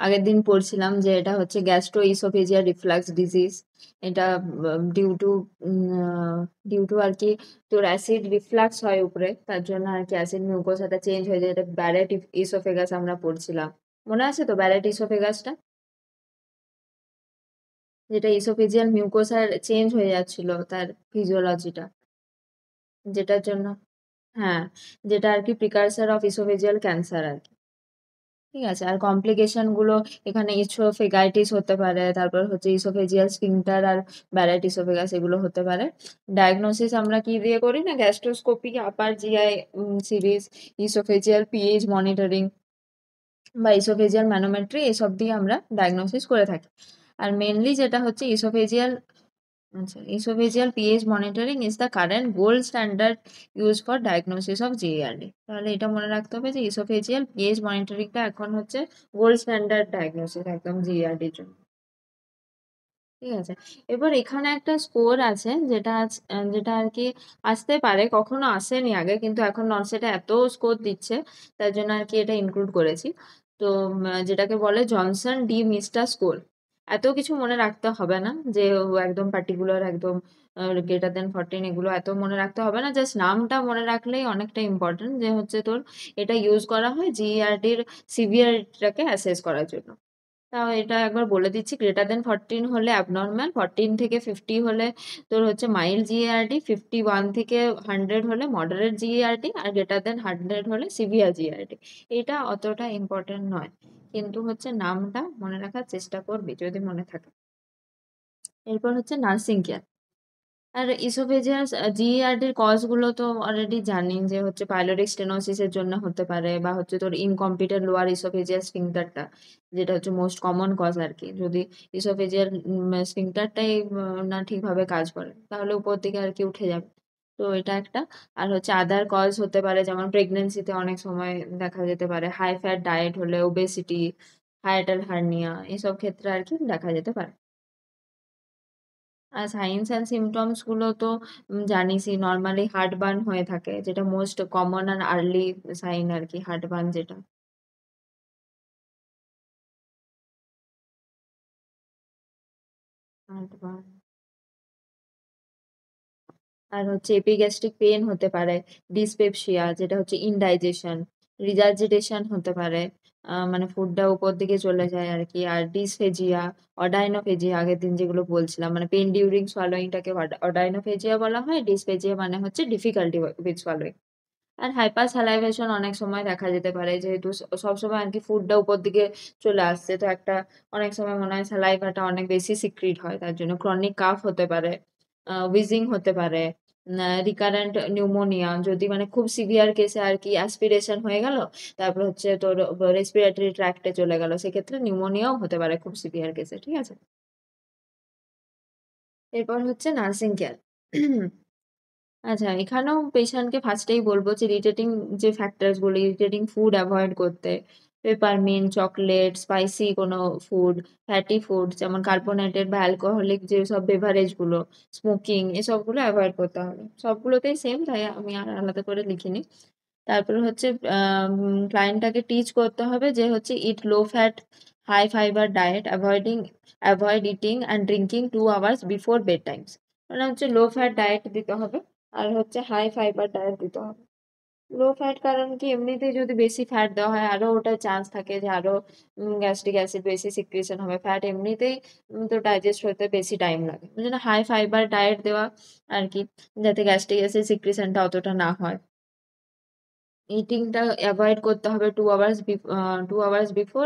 A: আগের দিন পড়ছিলাম যে এটা হচ্ছে গ্যাস্ট্রো ইসোফেজিয়াল রিফ্লাক্স ডিজিজ। এটা ডিউ টু ডিউ টু আর কি তোর অ্যাসিড রিফ্লাক্স হয় উপরে, তার জন্য আর কি অ্যাসিড মিউকোসাটা চেঞ্জ হয়ে যায়। এটা ব্যারেট ইসোফেগাস আমরা পড়ছিলাম। মনে আছে তো ব্যারেট ইসোফেগাসটা? যেটা ইসোফেজিয়াল মিউকোসার চেঞ্জ হয়ে যাচ্ছিল তার ফিজিওলজিটা, যেটার জন্য হ্যাঁ, যেটা আর কি প্রিকারসর অফ ইসোফেজিয়াল ক্যান্সার আর কি। ঠিক আছে, আর কমপ্লিকেশন গুলো এখানে ইসোফেগাইটিস হতে পারে, তারপর হচ্ছে ইসোফেজিয়াল স্ফিংটার আর ব্যারেট ইসোফেগাস এগুলো হতে পারে। ডায়াগনোসিস আমরা কি দিয়ে করি না, gastroscopy, upper GI series, oesophageal pH monitoring বা ইসোফেজিয়াল ম্যানোমেট্রি এসব দিয়ে আমরা ডায়াগনোসিস করে থাকি। আর মেনলি যেটা হচ্ছে ইসোফেজিয়াল, আচ্ছা, esophageal pH monitoring is the current gold standard used for diagnosis of GERD। তাহলে এটা মনে রাখতে হবে যে esophageal pH monitoringটা এখন হচ্ছে গোল্ড স্ট্যান্ডার্ড ডায়াগনোসিস একদম জিইআরডির জন্য। ঠিক আছে। এবার এখানে একটা স্কোর আছে যেটা যেটা আর কি আসতে পারে, কখনো আসেনি আগে কিন্তু এখন নর্সেটা এত স্কোর দিচ্ছে তার জন্য আর কি এটা ইনক্লুড করেছি। তো যেটাকে বলে জনসন ডি মিস্টা স্কোর। এত কিছু মনে রাখতে হবে না যে ও একদম পার্টিকুলার একদম গ্রেটার দেন 14 এগুলো এত মনে রাখতে হবে না। জাস্ট নামটা মনে রাখলেই অনেকটা ইম্পর্টেন্ট যে হচ্ছে তোর এটা ইউজ করা হয় জিইআরডির সিভিয়ারিটিটাকে অ্যাসেস করার জন্য। তাও এটা একবার বলে দিচ্ছি, গ্রেটার দেন 14 হলে অ্যাবনর্মাল, 14 থেকে 50 হলে তোর হচ্ছে মাইল্ড জিএআরডি, 51 থেকে 100 হলে মডারেট জিএআরডি, আর গ্রেটার দেন 100 হলে সিভিয়ার জিএআরডি। এটা অতটা ইম্পর্টেন্ট নয়, কিন্তু হচ্ছে নামটা মনে রাখার চেষ্টা করবি যদি মনে থাকে। এরপর হচ্ছে নার্সিং কেয়ার। আর ইসোফেজিয়াস জিইআরডির কজ গুলো তো অলরেডি জানি যে হচ্ছে পাইলোরিক স্টেনোসিসের জন্য হতে পারে, বা হচ্ছে তোর ইনকম্পিটেন্ট লোয়ার ইসোফেজিয়াস স্ফিংটারটা, যেটা হচ্ছে মোস্ট কমন কজ আর কি। যদি ইসোফেজিয়াল স্ফিংটারটাই না ঠিকভাবে কাজ করে তাহলে উপর দিকে আর কি উঠে যাবে। তো এটা একটা। আর হচ্ছে আদার কজ হতে পারে, যেমন প্রেগনেন্সিতে অনেক সময় দেখা যেতে পারে, হাই ফ্যাট ডায়েট হলে, ওবেসিটি, হায়াটাল হার্নিয়া, এসব ক্ষেত্রে আর কি দেখা যেতে পারে। আর সাইন্স অ্যান্ড সিম্পটমস গুলো তো জানিসই, নর্মালি হার্টবার্ন হয়ে থাকে, যেটা মোস্ট কমন আর আর্লি সাইন আর কি, হার্টবার্ন যেটা। হার্টবার্ন আর হচ্ছে এপিগ্যাস্ট্রিক পেন হতে পারে, ডিসপেপসিয়া যেটা হচ্ছে ইনডাইজেশন, রিজার্জিটেশন হতে পারে, মানে ফুডটা উপর দিকে চলে যায় আর কি। আর ডিসফেজিয়া, অডাইনোফেজিয়া, আগের দিন যেগুলো বলছিলাম, মানে পেন ডিউরিং সোয়ালোইংটাকে অডাইনোফেজিয়া বলা হয়, ডিসফেজিয়া মানে হচ্ছে ডিফিকাল্টি উইথ সোয়ালোইং। আর হাইপার স্যালাইভেশন অনেক সময় দেখা যেতে পারে, যেহেতু সবসময় আর কি ফুডটা উপর দিকে চলে আসছে, তো একটা অনেক সময় মনে হয় স্যালাইভাটা অনেক বেশি সিক্রিট হয়, তার জন্য ক্রনিক কাফ হতে পারে, উইজিং হতে পারে, রিকারেন্ট নিউমোনিয়া যদি মানে খুব সিভিয়ার কেসে আর কি অ্যাসপিরেশন হয়ে গেল, তারপর হচ্ছে তোর রেসপিরেটরি ট্র্যাক্টে চলে গেল, সেক্ষেত্রে নিউমোনিয়াও হতে পারে খুব সিভিয়ার কেসে, ঠিক আছে। এরপর হচ্ছে নার্সিং কেয়ার। আচ্ছা, এখানেও পেশেন্টকে ফার্স্টেই বলবো যে ইরিটেটিং যে ফ্যাক্টরস গুলো, ইরিটেটিং ফুড অ্যাভয়েড করতে, পেপারমিন্ট, চকলেট, স্পাইসি কোনো ফুড, ফ্যাটি ফুড যেমন কার্বোনেটেড বা অ্যালকোহলিক যেসব বেভারেজ গুলো, স্মোকিং, এসবগুলো অ্যাভয়েড করতে হবে। সবগুলোতেই সেম, তাই আমি আর আলাদা করে লিখিনি। তারপরে হচ্ছে ক্লায়েন্টটাকে টিচ করতে হবে যে হচ্ছে eat low fat, high fibre diet, avoid eating and drinking 2 hours before bed times. মানে হচ্ছে লো ফ্যাট ডায়েট দিতে হবে, আর হচ্ছে হাই ফাইবার ডায়েট দিতে হবে। লো ফ্যাট কারণ কি, এমনিতেই যদি বেশি ফ্যাট দেওয়া হয় আরো ওটা চান্স থাকে যে আরো গ্যাস্ট্রিক অ্যাসিড বেশি সিক্রিয়েশন হবে, ফ্যাট এমনিতেই তো ডাইজেস্ট হতে বেশি টাইম লাগে, ওই জন্য হাই ফাইবার ডায়েট দেওয়া আর কি, যাতে গ্যাস্ট্রিক অ্যাসিড সিক্রিয়েশনটা অতটা না হয়। ইটিংটা অ্যাভয়েড করতে হবে 2 hours বিফোর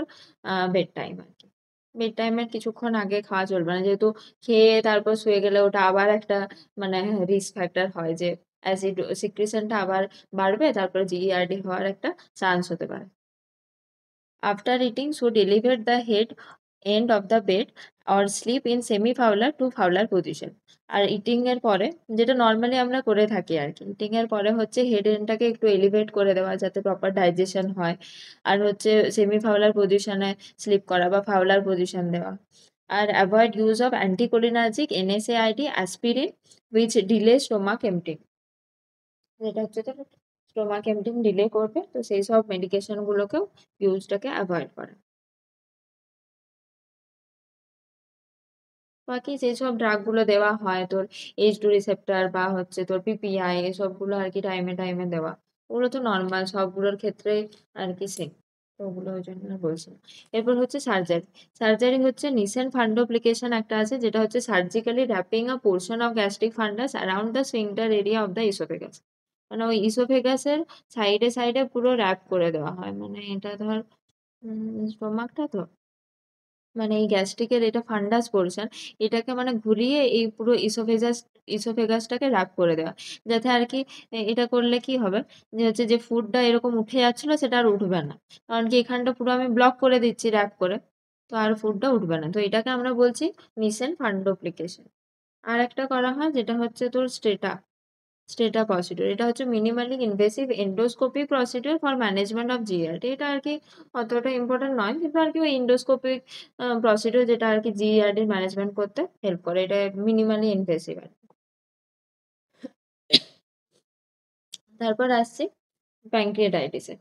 A: বেড টাইম আর কি। বেড টাইমের কিছুক্ষণ আগে খাওয়া চলবে না, যেহেতু খেয়ে তারপর শুয়ে গেলে ওটা আবার একটা মানে রিস্ক ফ্যাক্টর হয় যে অ্যাসিড সিক্রিশনটা আবার বাড়বে, তারপর জিইআরডি হওয়ার একটা চান্স হতে পারে। After eating should elevate the head end of the bed or sleep in semi-fowler to fowler position। Are eating এর পরে, যেটা নর্মালি আমরা করে থাকি আর কি, ইটিং এর পরে হচ্ছে হেড এন্ডটাকে একটু এলিভেট করে দেওয়া যাতে প্রপার ডাইজেশন হয়, আর হচ্ছে সেমি ফাউলার পজিশনে স্লিপ করা বা ফাউলার পজিশন দেওয়া। আর avoid use of anticholinergic, NSAID, aspirin which delay stomach emptying, যেটা হচ্ছে তো স্টোমাক এমটিং ডিলে করবে, তো সেই সব মেডিকেশন গুলোকেও ইউজটাকে অ্যাভয়েড করে। বাকি যেসব ড্রাগ গুলো দেওয়া হয় তোর, H2 রিসেপ্টর বা হচ্ছে তোর পিপিআই, এসবগুলো আর কি টাইমে টাইমে দেওয়া, ওগুলো তো নর্মাল সবগুলোর ক্ষেত্রেই আর কি সেম, তো ওগুলো ওই জন্য বলছি না। এরপর হচ্ছে সার্জারি। সার্জারি হচ্ছে নিসেন ফান্ডোপ্লিকেশন একটা আছে, যেটা হচ্ছে surgically wrapping a portion of gastric ফান্ডাস around the sphincter area of the oesophagus. মানে ওই ইসোফেগাসের সাইডে সাইডে পুরো র্যাপ করে দেওয়া হয়, মানে এটা ধর স্টোমাকটা তো, মানে এই গ্যাস্ট্রিকের এটা ফান্ডাস পোর্শন, এটাকে মানে ঘুরিয়ে এই পুরো ইসোফেগাসটাকে র্যাপ করে দেওয়া, যাতে আর কি এটা করলে কি হবে, যে হচ্ছে যে ফুডটা এরকম উঠে যাচ্ছিল সেটা আর উঠবে না, কারণ কি এখানটা পুরো আমি ব্লক করে দিচ্ছি র্যাপ করে, তো আর ফুডটা উঠবে না, তো এটাকে আমরা বলছি নিসেন ফান্ডোপ্লিকেশন। আর একটা করা হয় যেটা হচ্ছে তোর স্টেটা প্রসিডিউর, এটা হচ্ছে minimally invasive endoscopic procedure for management of GERD. এটা আর কি অতটা ইম্পর্টেন্ট নয়, কিন্তু আর কি ওই এন্ডোস্কোপিক প্রসিডিউর যেটা আর কি জিইআরডি ম্যানেজমেন্ট করতে হেল্প করে, এটা মিনিমালি ইনভেসিভ আর কি। তারপর আসছি প্যানক্রিয়াটাইটিসে,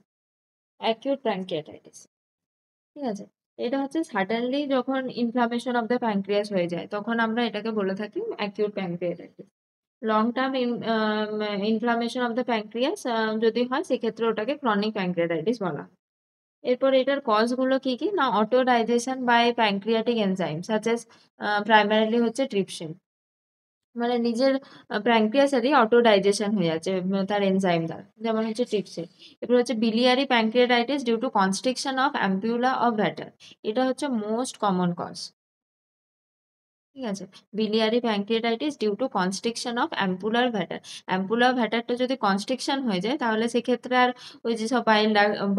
A: অ্যাকিউট প্যানক্রিয়াটাইটিস, ঠিক আছে। এটা হচ্ছে সাডেনলি যখন ইনফ্লামেশন অফ দ্য প্যানক্রিয়াস হয়ে যায়, তখন আমরা এটাকে বলে থাকি acute pancreatitis. Long term inflammation of the pancreas যদি হয়, সেক্ষেত্রে ওটাকে ক্রনিক প্যানক্রিয়াটাইটিস বলা হয়। এরপর এটার কজ গুলো কি কি না, auto digestion by pancreatic enzyme such as, primarily হচ্ছে ট্রিপসিন, মানে নিজের প্যানক্রিয়াসেরই অটো ডাইজেশন হয়ে যাচ্ছে তার এনজাইম দ্বারা, যেমন হচ্ছে ট্রিপসিন। এরপর হচ্ছে biliary pancreatitis due to constriction of ampulla of Vater, এটা হচ্ছে মোস্ট কমন কজ, ঠিক আছে। Biliary pancreatitis due to constriction of ampulla Vater, ampulla ভ্যাটারটা যদি কনস্ট্রিকশন হয়ে যায়, তাহলে সেক্ষেত্রে আর ওই যে সব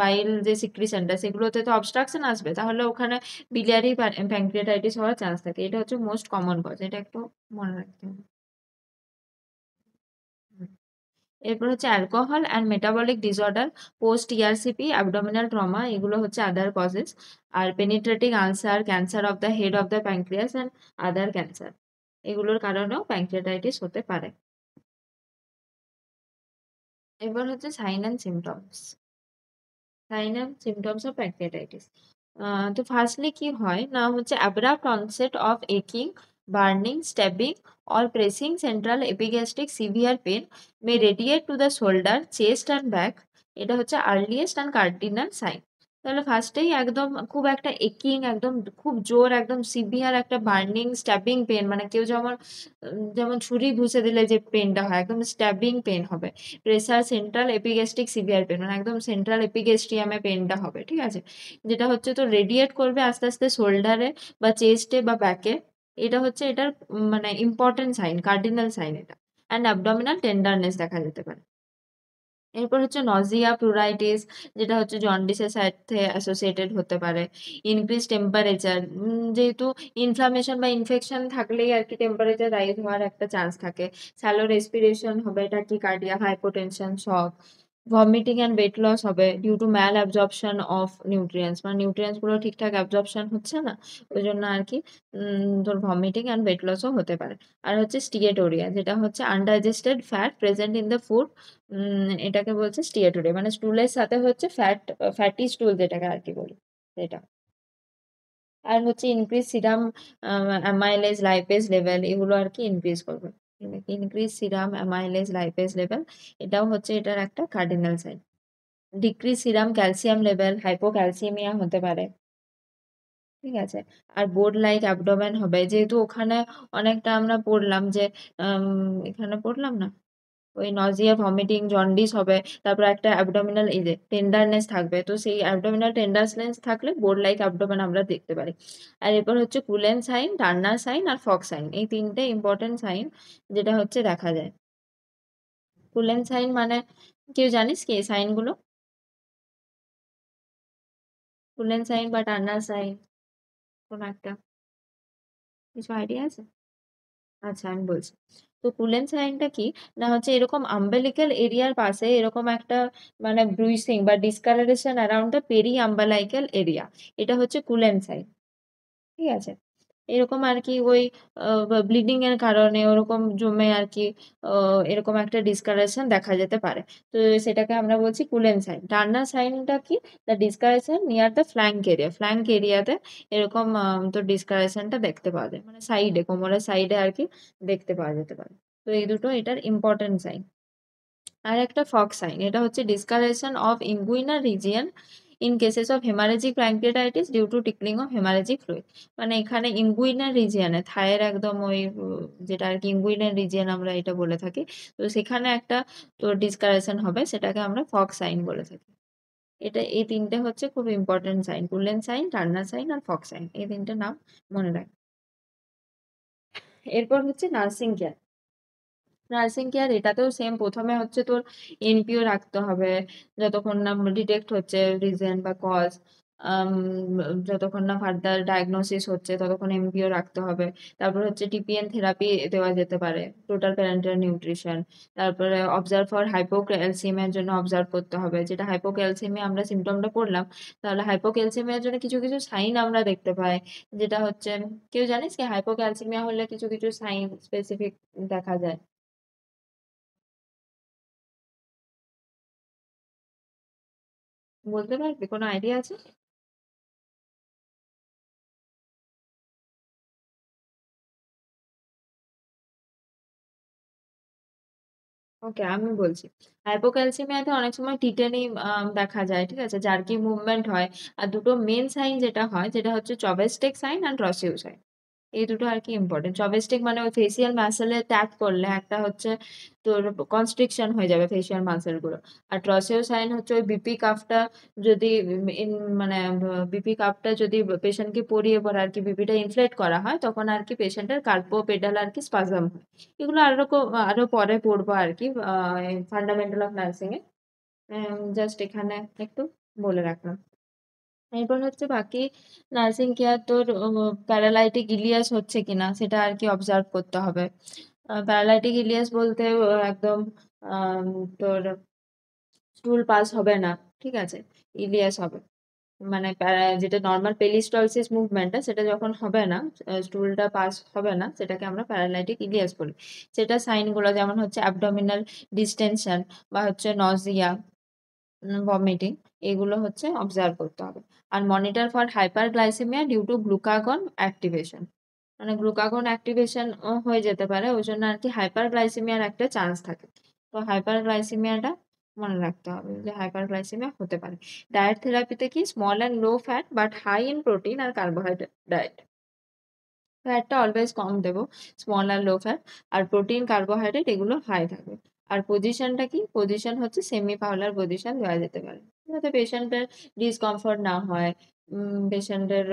A: বাইল যে সিক্রিশনটা সেগুলোতে তো অবস্ট্রাকশন আসবে, তাহলে ওখানে বিলিয়ারি প্যানক্রিয়াটাইটিস হওয়ার চান্স থাকে, এটা হচ্ছে মোস্ট কমন কজ, এটা একটু মনে রাখতে হবে। হুম। এরপর হচ্ছে alcohol and metabolic disorder, post ERCP, abdominal trauma, এগুলো হচ্ছে আদার কজেস। আর penetrating ulcer, cancer of the head of the pancreas and other cancer, এগুলোর কারণেও প্যানক্রিয়াটাইটিস হতে পারে। এবার হচ্ছে sign and symptoms. Sign and symptoms of pancreatitis. তো ফার্স্টলি কি হয় না হচ্ছে abrupt onset of aching, burning, stabbing or pressing central epigastric severe pain may radiate to the shoulder, chest and back. এটা হচ্ছে earliest and cardinal sign. তাহলে ফার্স্টেই একদম খুব একটা একিং, একদম খুব জোর, একদম সিভিয়ার একটা বার্নিং স্ট্যাবিং পেন, মানে কেউ যেমন যেমন ছুরি ঘুষে দিলে যে পেনটা হয়, একদম স্ট্যাবিং পেন হবে। Pressure central epigastric severe pain, মানে একদম সেন্ট্রাল এপিগ্যাস্ট্রিয়ামে পেনটা হবে, ঠিক আছে? যেটা হচ্ছে তো রেডিয়েট করবে আস্তে আস্তে শোল্ডারে বা চেস্টে বা ব্যাকে। এটা হচ্ছে এটার মানে ইম্পর্টেন্ট সাইন, কার্ডিনাল সাইন এটা। অ্যান্ড অ্যাবডোমিনাল টেন্ডারনেস দেখা যেতে পারে। এরপর হচ্ছে নজিয়া, প্লুরাইটিস, যেটা হচ্ছে জন্ডিসের সাথে অ্যাসোসিয়েটেড হতে পারে। ইনক্রিজ টেম্পারেচার, যেহেতু ইনফ্লামেশন বা ইনফেকশন থাকলেই আর কি টেম্পারেচার রাইজ হওয়ার একটা চান্স থাকে। স্যালো রেসপিরেশন হবে, এটা কি cardia hypotension, shock. Vomiting and weight loss হবে due to mal absorption of nutrients, মানে নিউট্রিয়েন্টস গুলো ঠিকঠাক অ্যাবজর্পশন হচ্ছে না, ওই জন্য আর কি তোর ভমিটিং অ্যান্ড ওয়েট লসও হতে পারে। আর হচ্ছে স্টিয়েটোরিয়া, যেটা হচ্ছে undigested fat present in the food. এটাকে বলছে স্টিয়েটোরিয়া, মানে স্টুলের সাথে হচ্ছে ফ্যাটি স্টুল যেটাকে আর কি বলি সেটা। আর হচ্ছে increase serum amylase lipase level, এগুলো আর কি ইনক্রিজ করবে। Increase serum amylase lipase level, এটাও হচ্ছে এটার একটা cardinal sign. Decrease serum calcium level, hypocalcaemia হতে পারে, ঠিক আছে? আর বোর্ড লাইক অ্যাবডোমেন হবে, যেহেতু ওখানে অনেকটা আমরা পড়লাম যে এখানে পড়লাম না, ওই নজিয়া, ভমিটিং, জন্ডিস হবে, তারপর একটা অ্যাবডোমিনাল এই যে টেন্ডারনেস থাকবে, তো সেই অ্যাবডোমিনাল টেন্ডারনেস থাকলে বোর্ড লাইক অ্যাবডোমেন আমরা দেখতে পারি। আর এরপর হচ্ছে কুলেন সাইন, টার্নার সাইন আর ফক সাইন, এই তিনটে ইম্পর্টেন্ট সাইন যেটা হচ্ছে দেখা যায়। কুলেন সাইন মানে কেউ জানিস কি এই সাইনগুলো? কুলেন সাইন বা টার্নার সাইন কোন একটা, কিছু আইডিয়া আছে? আচ্ছা আমি বলছি। তো কুলেন সাইনটা কি না হচ্ছে এরকম আম্বেলিক্যাল এরিয়ার পাশে এরকম একটা মানে ব্রুইসিং বা discolouration around the peri umbilical area, এটা হচ্ছে কুলেন সাইন, ঠিক আছে? এরকম আর কি ওই ব্লিডিং এর কারণে ওরকম জমে আর কি এরকম একটা ডিসকালারেশন দেখা যেতে পারে। তো সেটাকে আমরা বলছি কুলেন সাইন। টার্নার সাইনটা কি? The discolouration near the flank area, flank এরিয়াতে এরকম তো ডিসকালারেশনটা দেখতে পাওয়া যায়, মানে সাইডে, কোমরের সাইডে আর কি দেখতে পাওয়া যেতে পারে। তো এই দুটো এটার ইম্পর্টেন্ট সাইন। আর একটা ফগ সাইন, এটা হচ্ছে discolouration of inguinal region in cases of haemorrhagic pancreatitis due to trickling of haemorrhagic fluid. মানে এখানে ইঙ্গুইনাল রিজিয়নে, থায়ের একদম ওই যেটা আর কি ইঙ্গুইনাল রিজিয়ন আমরা এটা বলে থাকি, তো সেখানে একটা তো ডিসকালারেশন হবে, সেটাকে আমরা ফগ সাইন বলে থাকি। এটা এই তিনটে হচ্ছে খুব important sign, Cullen sign, Turner sign আর ফগ সাইন, এই তিনটে নাম মনে রাখ। এরপর হচ্ছে নার্সিং কেয়ার। নার্সিং কেয়ার এটাতেও সেম, প্রথমে হচ্ছে তোর এনপিও রাখতে হবে যতক্ষণ না ডিটেক্ট হচ্ছে রিজন বা কজ, যতক্ষণ না ফার্দার ডায়াগনোসিস হচ্ছে ততক্ষণ এমপিও রাখতে হবে। তারপর হচ্ছে টিপিএন থেরাপি দেওয়া যেতে পারে, টোটাল প্যারেন্টাল নিউট্রিশন। তারপরে অবজার্ভ ফর হাইপোক্যালসিয়ামের জন্য অবজার্ভ করতে হবে, যেটা হাইপোক্যালসিমিয়া আমরা সিমটমটা পড়লাম, তাহলে হাইপোক্যালসিমিয়ার জন্য কিছু কিছু সাইন আমরা দেখতে পাই, যেটা হচ্ছে কেউ জানিস কি হাইপোক্যালসিমিয়া হলে কিছু কিছু সাইন স্পেসিফিক দেখা যায়? বলতে পারবি, কোনো আইডিয়া আছে? ওকে আমি বলছি। হাইপোক্যালসিমিয়াতে অনেক সময় টিটেনি দেখা যায়, ঠিক আছে, জার্কি মুভমেন্ট হয়। আর দুটো মেন সাইন যেটা হয় যেটা হচ্ছে চবেস্টেক সাইন আর রসিউ সাইন, এই দুটো আর কি ইম্পর্টেন্ট। চবেস্টিক মানে ওই ফেসিয়াল মাসেলে ট্যাপ করলে একটা হচ্ছে তোর কনস্ট্রিকশন হয়ে যাবে ফেসিয়াল মাসেল গুলো। আর ট্রসিও সাইন হচ্ছে ওই বিপি কাফটা যদি মানে বিপি কাফটা যদি পেশেন্টকে পরিয়ে পরে আর কি বিপিটা ইনফ্লেট করা হয়, তখন আর কি পেশেন্টের কার্পো পেডাল আর কি স্পাজম হয়। এগুলো আরো পরে পড়বো আর কি fundamental of nursing A, just এখানে একটু বলে রাখলাম। এরপর হচ্ছে বাকি নার্সিং কেয়ার তোর প্যারালাইটিক ইলিয়াস হচ্ছে কিনা সেটা আর কি অবজার্ভ করতে হবে। প্যারালাইটিক ইলিয়াস বলতে একদম আম, তোর স্টুল পাস হবে না, ঠিক আছে, ইলিয়াস হবে। মানে যেটা নর্মাল পেরিস্টালসিস মুভমেন্টটা সেটা যখন হবে না, স্টুলটা পাস হবে না, সেটাকে আমরা প্যারালাইটিক ইলিয়াস বলি। সেটা সাইনগুলো যেমন হচ্ছে অ্যাবডোমিনাল ডিস্টেনশন বা হচ্ছে নজিয়া, ভমিটিং, এগুলো হচ্ছে অবজার্ভ করতে হবে। আর monitor for hyperglycaemia due to glucagon activation, মানে গ্লুকাগন অ্যাক্টিভেশন হয়ে যেতে পারে, ওই জন্য আর কি হাইপারগ্লাইসেমিয়ার একটা চান্স থাকে। তো হাইপারগ্লাইসেমিয়াটা মনে রাখতে হবে যে হাইপারগ্লাইসেমিয়া হতে পারে। ডায়েট থেরাপিতে কি small and low fat but high in protein আর কার্বোহাইড্রেট ডায়েট। ফ্যাটটা অলওয়েজ কম দেবো, স্মল আর লো ফ্যাট, আর প্রোটিন কার্বোহাইড্রেট এগুলো হাই থাকবে। আর পজিশনটা কি, পজিশন হচ্ছে সেমি পাওলার পজিশন দেওয়া যেতে পারে, যাতে পেশেন্টের ডিসকমফর্ট না হয়, পেশেন্টের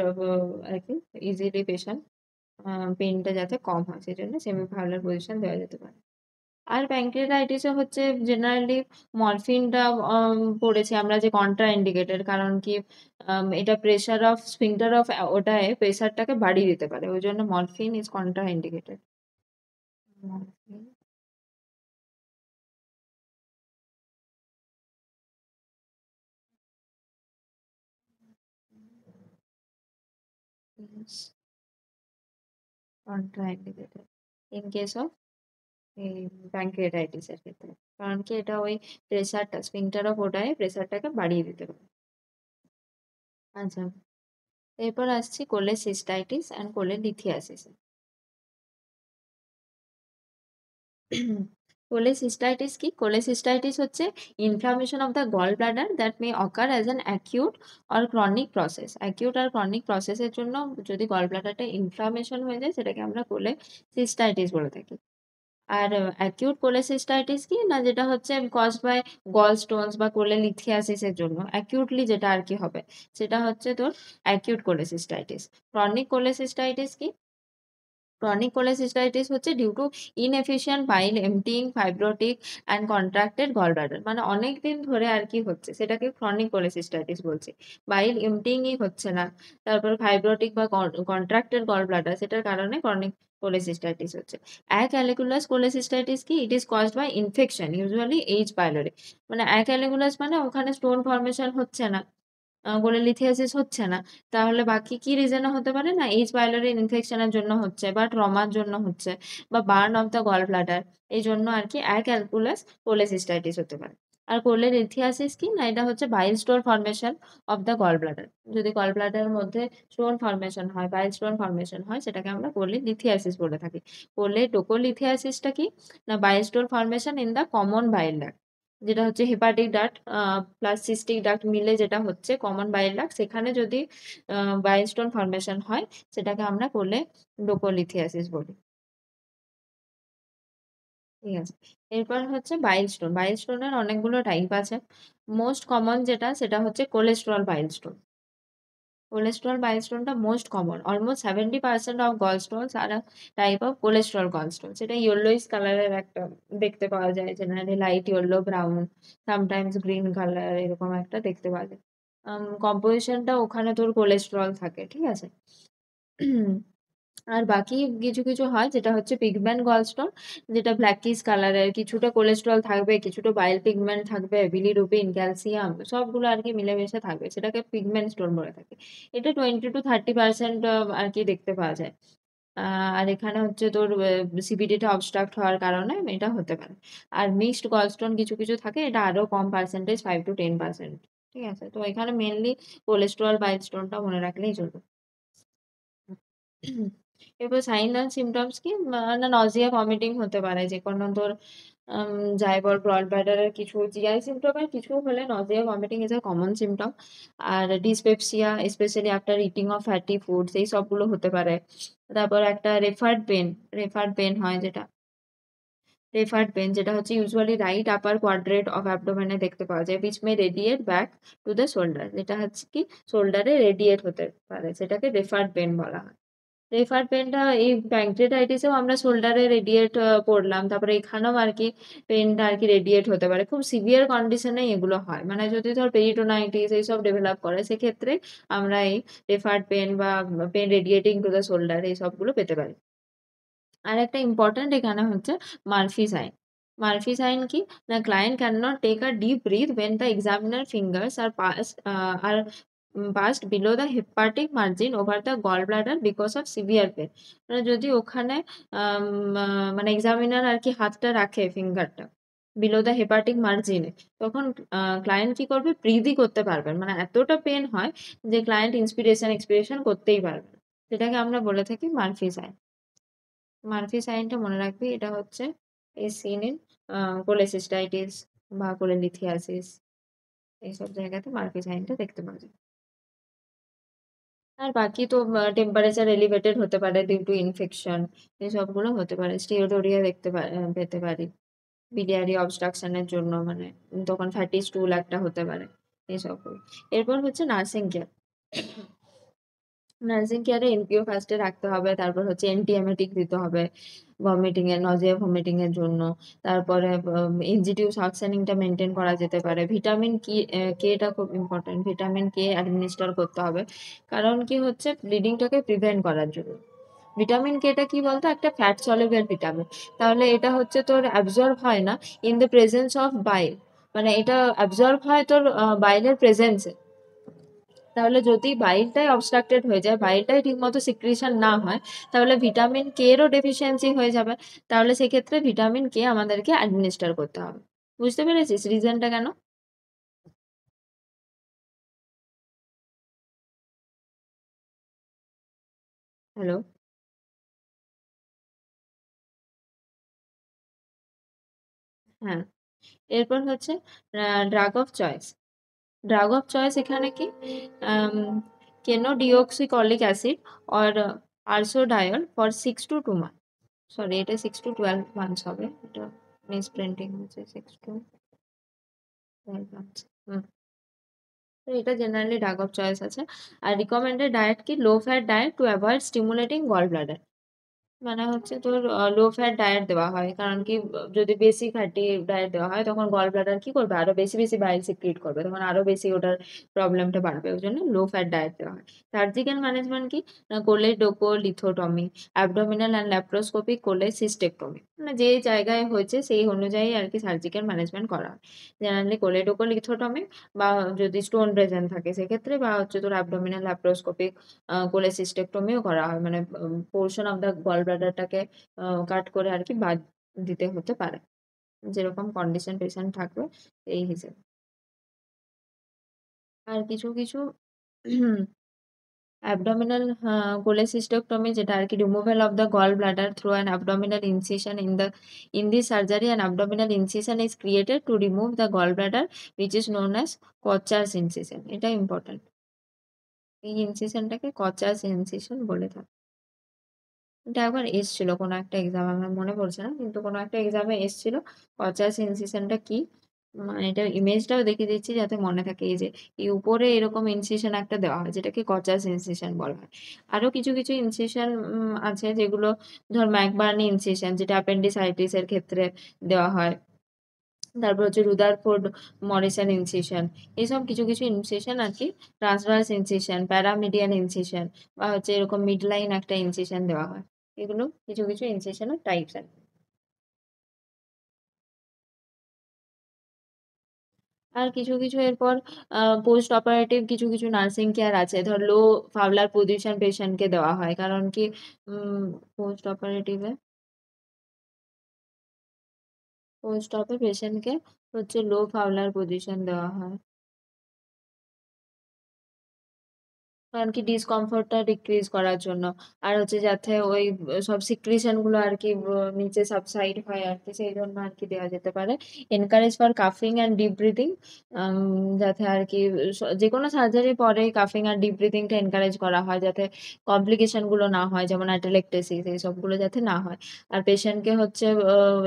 A: আর কি ইজিলি পেশেন্ট পেনটা যাতে কম হয়, সেই জন্য সেমি পাওলার পজিশন দেওয়া যেতে পারে। আর প্যানক্রিয়াটাইটিসে হচ্ছে জেনারেলি মরফিনটা পড়েছি আমরা যে কন্ট্রা ইন্ডিকেটেড, কারণ কি এটা প্রেশার অফ স্ফিংটার অফ ওটায় প্রেশারটাকে বাড়িয়ে দিতে পারে, ওই জন্য morphine is contra indicated. Morphine is contra indicated in case of এই প্যানক্রিয়াটাইটিস এর ক্ষেত্রে, কারণ কি এটা ওই প্রেশারটা স্ফিংটার অফ ওটায় প্রেশারটাকে বাড়িয়ে দিতে পারে। আচ্ছা, এরপর আসছি কোলেসিস্টাইটিস অ্যান্ড কোলেলিথিয়াসিস। কোলেসিস্টাইটিস কি, কোলেসিস্টাইটিস হচ্ছে inflammation of the gall bladder that may occur as an acute or chronic process. Acute আর ক্রনিক প্রসেসের জন্য যদি গল ব্লাডারটা ইনফ্লামেশন হয়ে যায় সেটাকে আমরা কোলেসিস্টাইটিস বলে থাকি। আর অ্যাকিউট কোলেসিস্টাইটিস কি না, যেটা হচ্ছে কজড বাই গল স্টোনস বা কোলেলিথিয়াসিসের জন্য অ্যাকিউটলি যেটা আর কি হবে, সেটা হচ্ছে তোর অ্যাকিউট কোলেসিস্টাইটিস। ক্রনিক কোলেসিস্টাইটিস কি, ক্রনিক কোলেসিস্টাইটিস হচ্ছে due to inefficient bile emptying fibrotic and contracted gallbladder, মানে অনেক দিন ধরে আর কি হচ্ছে সেটাকে ক্রনিক কোলেসিস্টাইটিস বলছে। বাইল এম্পটিংই হচ্ছে না, তারপর ফাইব্রোটিক বা কন্ট্রাক্টেড গলব্লাডার, সেটার কারণে ক্রনিক কোলেসিস্টাইটিস হচ্ছে। অ্যাক্যালিকুলাস কোলেসিস্টাইটিস কি, it is caused by infection usually H pylori, মানে অ্যাক্যালিকুলাস মানে ওখানে স্টোন ফর্মেশন হচ্ছে না, কোলেলিথিয়াসিস হচ্ছে না, তাহলে বাকি কি রিজনে হতে পারে না, এইচ পাইলোরি ইনফেকশনের জন্য হচ্ছে বা ট্রমার জন্য হচ্ছে বা burn of the gall bladder, এই জন্য আর কি অ্যাক্যালকুলাস কোলেসিস্টাইটিস হতে পারে। আর কোলেলিথিয়াসিস কি না, এটা হচ্ছে bile stone formation of the gall bladder, যদি গল ব্লাডারের মধ্যে স্টোন ফর্মেশন হয়, বাইল স্টোন ফর্মেশন হয়, সেটাকে আমরা কোলেলিথিয়াসিস বলে থাকি। টোকোলিথিয়াসিসটা কি না, bile stone formation in the common bile duct, যেটা হচ্ছে hepatic duct plus cystic duct মিলে যেটা হচ্ছে কমন বাইল ডাক্ট, সেখানে যদি বাইল স্টোন ফর্মেশন হয় সেটাকে আমরা করলে ডোকোলিথিয়াসিস বলি। ঠিক আছে, এরপর হচ্ছে বাইল স্টোন। বাইল স্টোনের অনেকগুলো টাইপ আছে, মোস্ট কমন যেটা সেটা হচ্ছে cholesterol bile stone. Cholesterol bile স্টোনটা most common, almost 70% of gall stones আর type of cholesterol gall stone. সেটা ইয়েলোইশ কালারের একটা দেখতে পাওয়া যায়, generally light yellow brown, sometimes green colour, এরকম একটা দেখতে পাওয়া যায়। কম্পোজিশনটা ওখানে তোর কোলেস্টেরল থাকে, ঠিক আছে। আর বাকি কিছু কিছু হয় যেটা হচ্ছে পিগমেন্ট গলস্টোন, যেটা ব্ল্যাকিশ কালারের, কিছুটা কোলেস্টেরল থাকবে, কিছুটা বাইল পিগমেন্ট থাকবে, বিলিরুবিন, ক্যালসিয়াম সবগুলো আর কি মিলেমিশে থাকবে, সেটাকে পিগমেন্ট স্টোন বলে থাকে। এটা 20 to 30% আর কি দেখতে পাওয়া যায়। আর এখানে হচ্ছে তোর সিবিডিটা অবস্ট্রাক্ট হওয়ার কারণে এটা হতে পারে। আর মিক্সড গলস্টোন কিছু কিছু থাকে, এটা আরো কম পার্সেন্টেজ, 5 to 10%। ঠিক আছে, তো এখানে মেনলি কোলেস্টেরল বাইল স্টোনটা মনে রাখলেই চলবে। এরপর সাইন অ্যান্ড সিমটমস কি, না নজিয়া ভমিটিং হতে পারে, যে কোনো তোর জাইবর ব্রড ব্যাডারের কিছু জিআই সিমটমের কিছু হলে nausea vomiting is a common symptom. আর dyspepsia specially after eating of fatty foods, এই সবগুলো হতে পারে। তারপর একটা রেফার্ড পেন হয়, যেটা রেফার্ড পেন যেটা হচ্ছে usually right upper quadrate of অ্যাবডোমেনে দেখতে পাওয়া যায়, which may radiate back to the shoulder, যেটা হচ্ছে কি শোল্ডারে রেডিয়েট হতে পারে, সেটাকে রেফার্ড পেন বলা হয়। রেফার পেনটা এই প্যানক্রিয়াটাইটিসেও আমরা শোল্ডারে রেডিয়েট পড়লাম, তারপরে এখানেও আর কি পেনটা আর কি রেডিয়েট হতে পারে, খুব সিভিয়ার কন্ডিশনে এগুলো হয়, মানে যদি ধর পেরিটোনাইটিস এইসব ডেভেলপ করে সেক্ষেত্রে আমরা এই রেফার্ড পেন বা pain radiating to the shoulder এই সবগুলো পেতে পারি। আর একটা ইম্পর্টেন্ট এখানে হচ্ছে মার্ফি সাইন। মার্ফি সাইন কি না, client can not take a deep breath when the examiner fingers are past below the hepatic margin over the gall bladder because of severe pain. মানে যদি ওখানে মানে এক্সামিনার আর কি হাতটা রাখে ফিঙ্গারটা বিলো দ্য হেপাটিক মার্জিনে, তখন ক্লায়েন্ট কি করবে, ব্রিদই করতে পারবেন, মানে এতটা পেন হয় যে ক্লায়েন্ট ইন্সপিরেশন এক্সপিরেশন করতেই পারবে না। সেটাকে আমরা বলে থাকি মার্ফি সাইন। মার্ফি সাইনটা মনে রাখবি, এটা হচ্ছে এই সিন ইন কোলেসিস্টাইটিস বা কোলেলিথিয়াসিস, এইসব জায়গাতে মার্ফি সাইনটা দেখতে পাওয়া যায়। আর বাকি তো টেম্পারেচার এলিভেটেড হতে পারে ডিউ টু ইনফেকশন, এসবগুলো হতে পারে। স্টিওটোরিয়া পেতে পারি বিলিয়ারি অবস্ট্রাকশনের জন্য, মানে তখন ফ্যাটি স্টুল একটা হতে পারে, এসবগুলো। এরপর হচ্ছে নার্সিং কেয়ার। নার্সিং কেয়ারে এনপিও ফার্স্টে রাখতে হবে, তারপর হচ্ছে এন্টিএমেটিক দিতে হবে ভমিটিং এর, নজিয়া ভমিটিং এর জন্য। তারপরে ইনজিটিভ সাকশনিংটা মেনটেন করা যেতে পারে। ভিটামিন কেটা খুব ইম্পর্টেন্ট, ভিটামিন কে অ্যাডমিনিস্টার করতে হবে, কারণ কি হচ্ছে ব্লিডিংটাকে প্রিভেন্ট করার জন্য। ভিটামিন কেটা কি বলতো, একটা ফ্যাট সলিউবল ভিটামিন। তাহলে এটা হচ্ছে তোর অ্যাবজর্ব হয় না ইন দ্য প্রেজেন্স অফ বাইল, মানে এটা অ্যাবজর্ব হয় তোর বাইলের প্রেজেন্সে। তাহলে যদি বাইলটাই অবস্ট্রাক্টেড হয়ে যায়, বাইলটাই ঠিকমতো সিক্রিশন না হয়, তাহলে ভিটামিন কে এরও ডেফিসিয়েন্সি হয়ে যাবে। তাহলে সেক্ষেত্রে ভিটামিন কে আমাদেরকে অ্যাডমিনিস্টার করতে হবে। বুঝতে পেরেছিস রিজনটা কেন? হ্যালো। হ্যাঁ, এরপর হচ্ছে drug of choice. Drug of choice এখানে কি, chenodeoxycholic acid or ursodiol for 6 to 2 months। Sorry, এটা 6 to 12 months হবে, এটা মিস প্রিন্টিং হচ্ছে, 6 to 12 months। হুম। তো এটা জেনারেলি ড্রাগ অফ চয়েস আছে। আর রিকমেন্ডেড ডায়েট কি, low fat diet to avoid stimulating gall bladder. মানে হচ্ছে তোর লো ফ্যাট ডায়েট দেওয়া হয়, কারণ কি যদি বেশি ফ্যাটি ডায়েট দেওয়া হয় তখন গল ব্লাডার কি করবে, আরো বেশি বেশি বাইল সিক্রিট করবে, তখন আরো বেশি ওটার প্রবলেমটা বাড়বে, ওই জন্য লো ফ্যাট ডায়েট দেওয়া হয়। সার্জিক্যাল ম্যানেজমেন্ট কি, কোলেডোকো লিথোটমি, অ্যাবডোমিনাল অ্যান্ড ল্যাপ্রোস্কোপিক কোলেসিস্টেক্টমি, মানে যে জায়গায় হয়েছে সেই অনুযায়ী আর কি সার্জিক্যাল ম্যানেজমেন্ট করা হয়। জেনারেলি কোলেডোকো লিথোটমি, বা যদি স্টোন প্রেজেন্ট থাকে সেক্ষেত্রে, বা হচ্ছে তোর অ্যাবডোমিনাল ল্যাপ্রোস্কোপিক কোলেসিস্টেক্টমিও করা হয়, মানে পোর্শন অফ দ্য গল ব্লাডারটাকে কাট করে আর কি বাদ দিতে হতে পারে, যেরকম কন্ডিশন পেশেন্ট থাকবে এই হিসেবে। আর কিছু কিছু অ্যাবডোমিনাল কোলেসিস্টেক্টমি, যেটা আর কি removal of the gall bladder through an abdominal incision in this surgery, an abdominal incision is created to remove the gall bladder which is known as Kocher's incision. এটা ইম্পর্টেন্ট, এই ইনসিশনটাকে কচার্স ইনসিশন বলে থাকে। এটা একবার এসছিল কোনো একটা এক্সাম, আমার মনে পড়ছে না, কিন্তু কোনো একটা এক্সামে এসছিল কচাস ইনসিশনটা কি। মানে এটা ইমেজটাও দেখিয়ে দিচ্ছি যাতে মনে থাকে, এই যে এই উপরে এরকম ইনসিশন একটা দেওয়া হয় যেটাকে কচাস ইনসিশন বলা হয়। আরো কিছু কিছু ইনসিশন আছে যেগুলো, ধর ম্যাকবার্নি ইনসিশন, যেটা অ্যাপেন্ডিসাইটিস এর ক্ষেত্রে দেওয়া হয়। তারপর হচ্ছে রুদারফোর্ড মরিসন ইনসিশন। এইসব কিছু কিছু ইনসিশন আর কি, ট্রান্সভার্স ইনসিশন, প্যারামিডিয়ান ইনসিশন, বা হচ্ছে এরকম মিড লাইন একটা ইনসিশন দেওয়া হয়। এগুলো কিছু কিছু ইনসিশনের টাইপস আর কি। আর কিছু কিছু এরপর পোস্ট অপারেটিভ কিছু কিছু নার্সিং কেয়ার আছে, ধর লো ফাউলার পজিশন পেশেন্টকে দেওয়া হয়, কারণ কি পোস্ট অপারেটিভে পোস্ট অপে পেশেন্টকে হচ্ছে লো ফাউলার পজিশন দেওয়া হয়, কারণ কি ডিসকমফোর্টটা ডিক্রিজ করার জন্য। আর হচ্ছে যাতে ওই সব সিক্রিশন গুলো আর কি নিচে সাবসাইড হয় আর কি, সেই জন্য আর কি দেওয়া যেতে পারে। এনকারেজ ফর কাফিং অ্যান্ড ডিপ ব্রিদিং, যাতে আর কি যে কোনো সার্জারি পরে কাফিং আর ডিপ ব্রিদিংটা এনকারেজ করা হয়, যাতে কমপ্লিকেশন গুলো না হয়, যেমন অ্যাটেলেক্টেসিস, এই সবগুলো যাতে না হয়। আর পেশেন্টকে হচ্ছে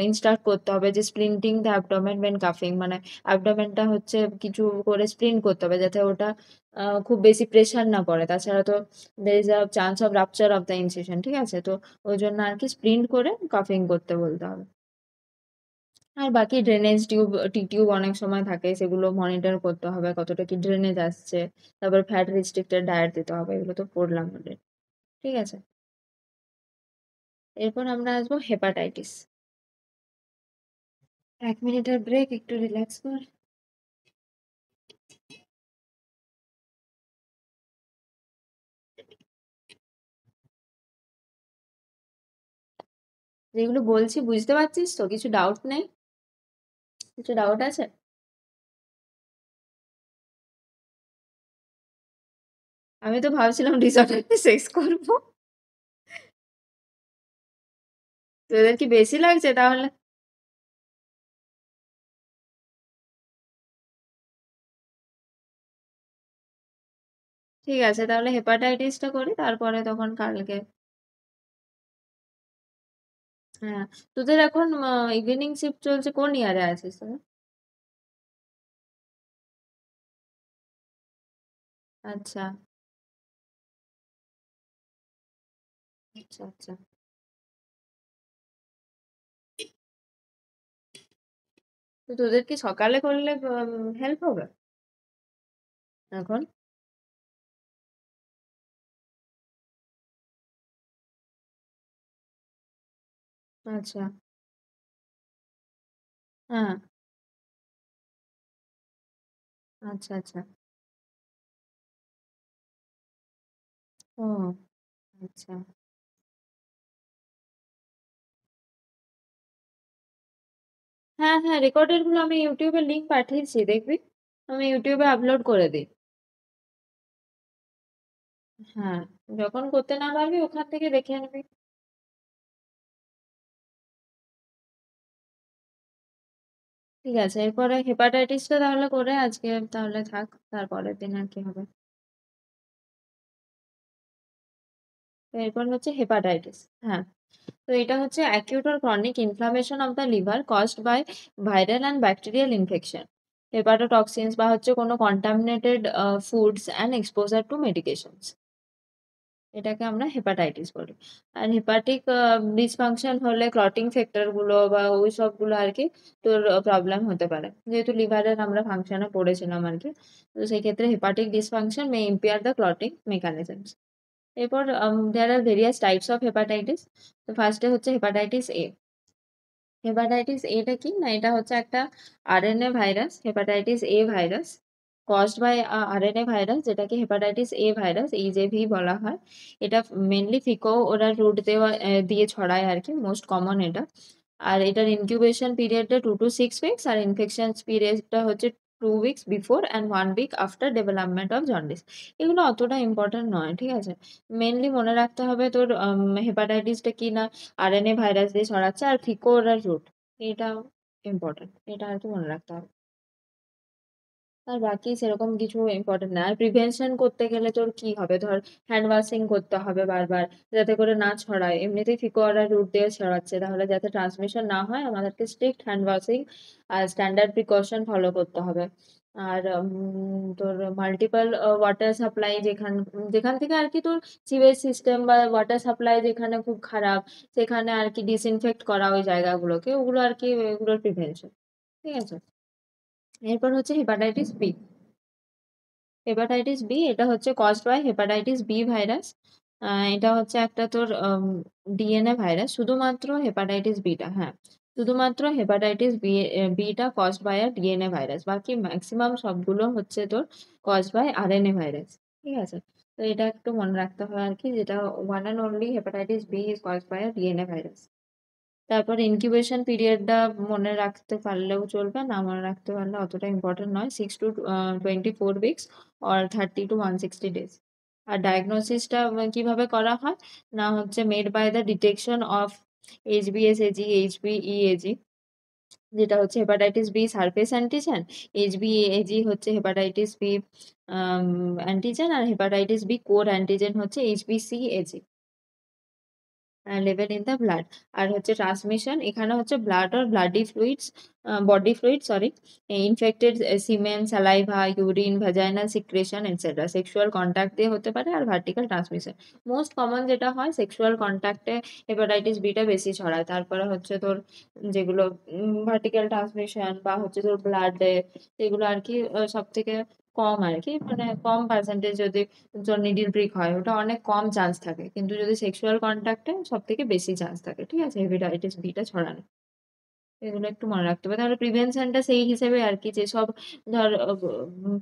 A: ইনস্ট্রাক্ট করতে হবে যে স্প্লিন্টিং দ্য অ্যাবডোমেন ওয়েন কাফিং, মানে অ্যাবডোমেনটা হচ্ছে কিছু করে স্প্লিন করতে হবে যাতে ওটা খুব বেশি প্রেশার না পড়ে। তাছাড়া তো there is a chance of rupture of the incision, ঠিক আছে? তো ওই জন্য আর কি স্প্লিন্ট করে কাফিং করতে বলতে হবে। আর বাকি ড্রেনেজ টিউব, টিউব অনেক সময় থাকে, সেগুলো মনিটর করতে হবে কতটা কি ড্রেনেজ আসছে। তারপর ফ্যাট রেস্ট্রিক্টেড ডায়েট দিতে হবে, এগুলো তো পড়লাম অলরেডি। ঠিক আছে, এরপর আমরা আসবো হেপাটাইটিস। 1 মিনিটের ব্রেক, একটু রিল্যাক্স কর। যেগুলো বলছি বুঝতে পারছিস তো? কিছু ডাউট নেই? কিছু ডাউট আছে? আমি তো ভাবছিলাম ডিসঅর্ডারটা শেষ করবো। তোদের কি বেশি লাগছে তাহলে? ঠিক আছে, তাহলে হেপাটাইটিসটা করি, তারপরে তখন কালকে। হ্যাঁ, তোদের এখন ইভিনিং শিফট চলছে, কোন ইয়ারে আছিস তোরা? আচ্ছা, আচ্ছা, আচ্ছা। তো তোদের কি সকালে করলে হেল্প হবে এখন? আচ্ছা। হ্যাঁ। আচ্ছা, আচ্ছা। ও, আচ্ছা। হ্যাঁ, হ্যাঁ, রেকর্ডেড গুলো আমি ইউটিউবে লিংক পাঠিয়েছি, দেখবি? আমি ইউটিউবে আপলোড করে দিই। হ্যাঁ, যখন করতে না পারবি ওখান থেকে দেখে নিবি। ঠিক আছে, এরপরে হেপাটাইটিসটা তাহলে করে আজকে তাহলে থাক, তারপরের দিন আর কি হবে। তো এরপর হচ্ছে হেপাটাইটিস। হ্যাঁ, তো এটা হচ্ছে acute or chronic inflammation of the liver caused by viral and bacterial infection, hepatotoxins বা হচ্ছে কোনো contaminated foods and exposure to medications, এটাকে আমরা হেপাটাইটিস বলি। আর হেপাটিক ডিসফাংশন হলে ক্লটিং ফ্যাক্টর গুলো বা ওই সবগুলো আর কি তোর প্রবলেম হতে পারে, যেহেতু লিভারের আমরা ফাংশনে পড়েছিলাম আর কি। তো সেই ক্ষেত্রে hepatic dysfunction May impair the clotting mechanisms. এরপর দেয়ার আর ভেরিয়াস টাইপস অফ হেপাটাইটিস। তো ফার্স্টে হচ্ছে হেপাটাইটিস এ। হেপাটাইটিস এটা কি না, এটা হচ্ছে একটা RNA virus, hepatitis A virus, caused by RNA virus, যেটাকে হেপাটাইটিস এ ভাইরাস এইচএভি বলা হয়। এটা মেনলি ফিকো ওরা রুট দেওয়া দিয়ে ছড়ায় আর কি, মোস্ট কমন এটা। আর এটার ইনকিউবেশন পিরিয়ডটা 2 to 6 weeks, আর ইনফেকশন পিরিয়ডটা হচ্ছে 2 weeks before and 1 week after development of jaundice. এগুলো অতটা ইম্পর্টেন্ট নয়, ঠিক আছে? মেনলি মনে রাখতে হবে তোর হেপাটাইটিসটা কি না আরএনএ ভাইরাস দিয়ে ছড়াচ্ছে, আর ফিকো ওরা রুট, এটা ইম্পর্টেন্ট, এটা আর কি মনে রাখতে হবে। আর বাকি সেরকম কিছু ইম্পর্টেন্ট না। আর প্রিভেনশন করতে গেলে তোর কি হবে, ধর হ্যান্ড ওয়াশিং করতে হবে বারবার, যাতে করে না ছড়ায়। এমনিতেই ফিকোয়ারা রুট দিয়ে ছড়াচ্ছে, তাহলে যাতে ট্রান্সমিশন না হয় আমাদেরকে স্ট্রিক্ট হ্যান্ড ওয়াশিং আর স্ট্যান্ডার্ড প্রিকশন ফলো করতে হবে। আর তোর মাল্টিপল ওয়াটার সাপ্লাই যেখান যেখান থেকে আর কি তোর সিওয়েজ সিস্টেম বা ওয়াটার সাপ্লাই যেখানে খুব খারাপ, সেখানে আর কি ডিসইনফেক্ট করা ওই জায়গাগুলোকে, ওগুলো আর কি এগুলোর প্রিভেনশন। ঠিক আছে, এরপর হচ্ছে হেপাটাইটিস বি। হেপাটাইটিস বি এটা হচ্ছে caused by hepatitis B virus. এটা হচ্ছে একটা তোর ডিএনএ ভাইরাস, শুধুমাত্র হেপাটাইটিস বিটা। হ্যাঁ, শুধুমাত্র হেপাটাইটিস বি, বিটা কজড বাই আর ডিএনএ ভাইরাস, বাকি ম্যাক্সিমাম সবগুলো হচ্ছে তোর কজড বাই আরএনএ ভাইরাস। ঠিক আছে, তো এটা একটু মনে রাখতে হবে আর কি, যেটা one and only hepatitis B is caused by আর ডিএনএ ভাইরাস। তারপর ইনকিউবেশন পিরিয়ডটা মনে রাখতে পারলেও চলবে, না মনে রাখতে পারলে অতটা ইম্পর্টেন্ট নয়, 6 to 24 weeks or 30 to 160 days। আর ডায়াগনোসিসটা কিভাবে করা হয়, না হচ্ছে made by the detection of এইচবিএসএজি, এইচবিইএজি, যেটা হচ্ছে হেপাটাইটিস বি সারফেস অ্যান্টিজেন, এইচবিএজি হচ্ছে হেপাটাইটিস বি অ্যান্টিজেন, আর হেপাটাইটিস বি কোর অ্যান্টিজেন হচ্ছে এইচবিসিএজি লেভেল ইন দ্য ব্লাড। আর হচ্ছে ট্রান্সমিশন এখানে হচ্ছে ব্লাড আর bloody fluids, body fluid sorry, infected সিমেন, saliva, urine, vaginal secretion etcetera, sexual contact দিয়ে হতে পারে। আর ভার্টিক্যাল ট্রান্সমিশন মোস্ট কমন যেটা হয়, সেক্সুয়াল কন্ট্যাক্টে হেপাটাইটিস বিটা বেশি ছড়ায়। তারপরে হচ্ছে তোর যেগুলো ভার্টিক্যাল ট্রান্সমিশন বা হচ্ছে তোর ব্লাডে, এগুলো আর কি সব থেকে কম আর কি, মানে কম পার্সেন্টেজ। যদি তোর নিডিল প্রিক হয় ওটা অনেক কম চান্স থাকে, কিন্তু যদি সেক্সুয়াল কন্ট্যাক্টে সব থেকে বেশি চান্স থাকে। ঠিক আছে, হেপাটাইটিস বিটা ছড়ানো। এগুলো একটু মনে রাখতে হবে। তাহলে প্রিভেনশনটা সেই হিসেবে আর কি, যেসব ধর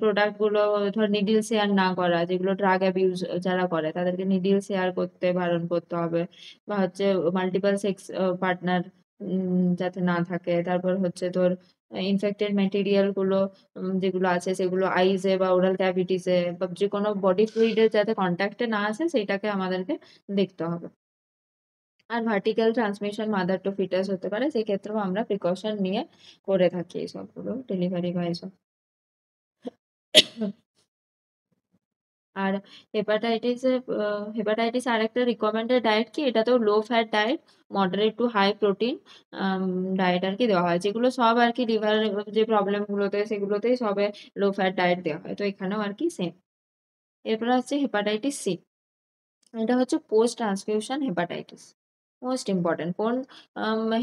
A: প্রোডাক্ট গুলো, ধর নিডল শেয়ার না করা, যেগুলো ড্রাগ অ্যাবিউজ যারা করে তাদেরকে নিডল শেয়ার করতে বারণ করতে হবে, বা হচ্ছে মাল্টিপল সেক্স পার্টনার যাতে না থাকে। তারপর হচ্ছে তোর ইনফেক্টেড ম্যাটেরিয়াল গুলো যেগুলো আছে সেগুলো আইজে বা ওরাল ক্যাভিটিসে বা যে কোনো বডি ফ্লুইডের যাতে কন্ট্যাক্টে না আসে সেইটাকে আমাদেরকে দেখতে হবে। আর vertical transmission mother to foetus হতে পারে, সেক্ষেত্রেও আমরা প্রিকশন নিয়ে করে থাকি এইসবগুলো ডেলিভারি বা এসব। আর হেপাটাইটিস হেপাটাইটিস আর একটা রিকমেন্ডেড ডায়েট কি, এটাতেও low fat diet, moderate to high protein diet আর কি দেওয়া হয়, যেগুলো সব আর কি লিভার যে প্রবলেম গুলোতে সেগুলোতেই সবে লো ফ্যাট ডায়েট দেওয়া হয়, তো এখানেও আর কি সেম। এরপর হচ্ছে হেপাটাইটিস সি। এটা হচ্ছে post transfusion hepatitis, most important. কোন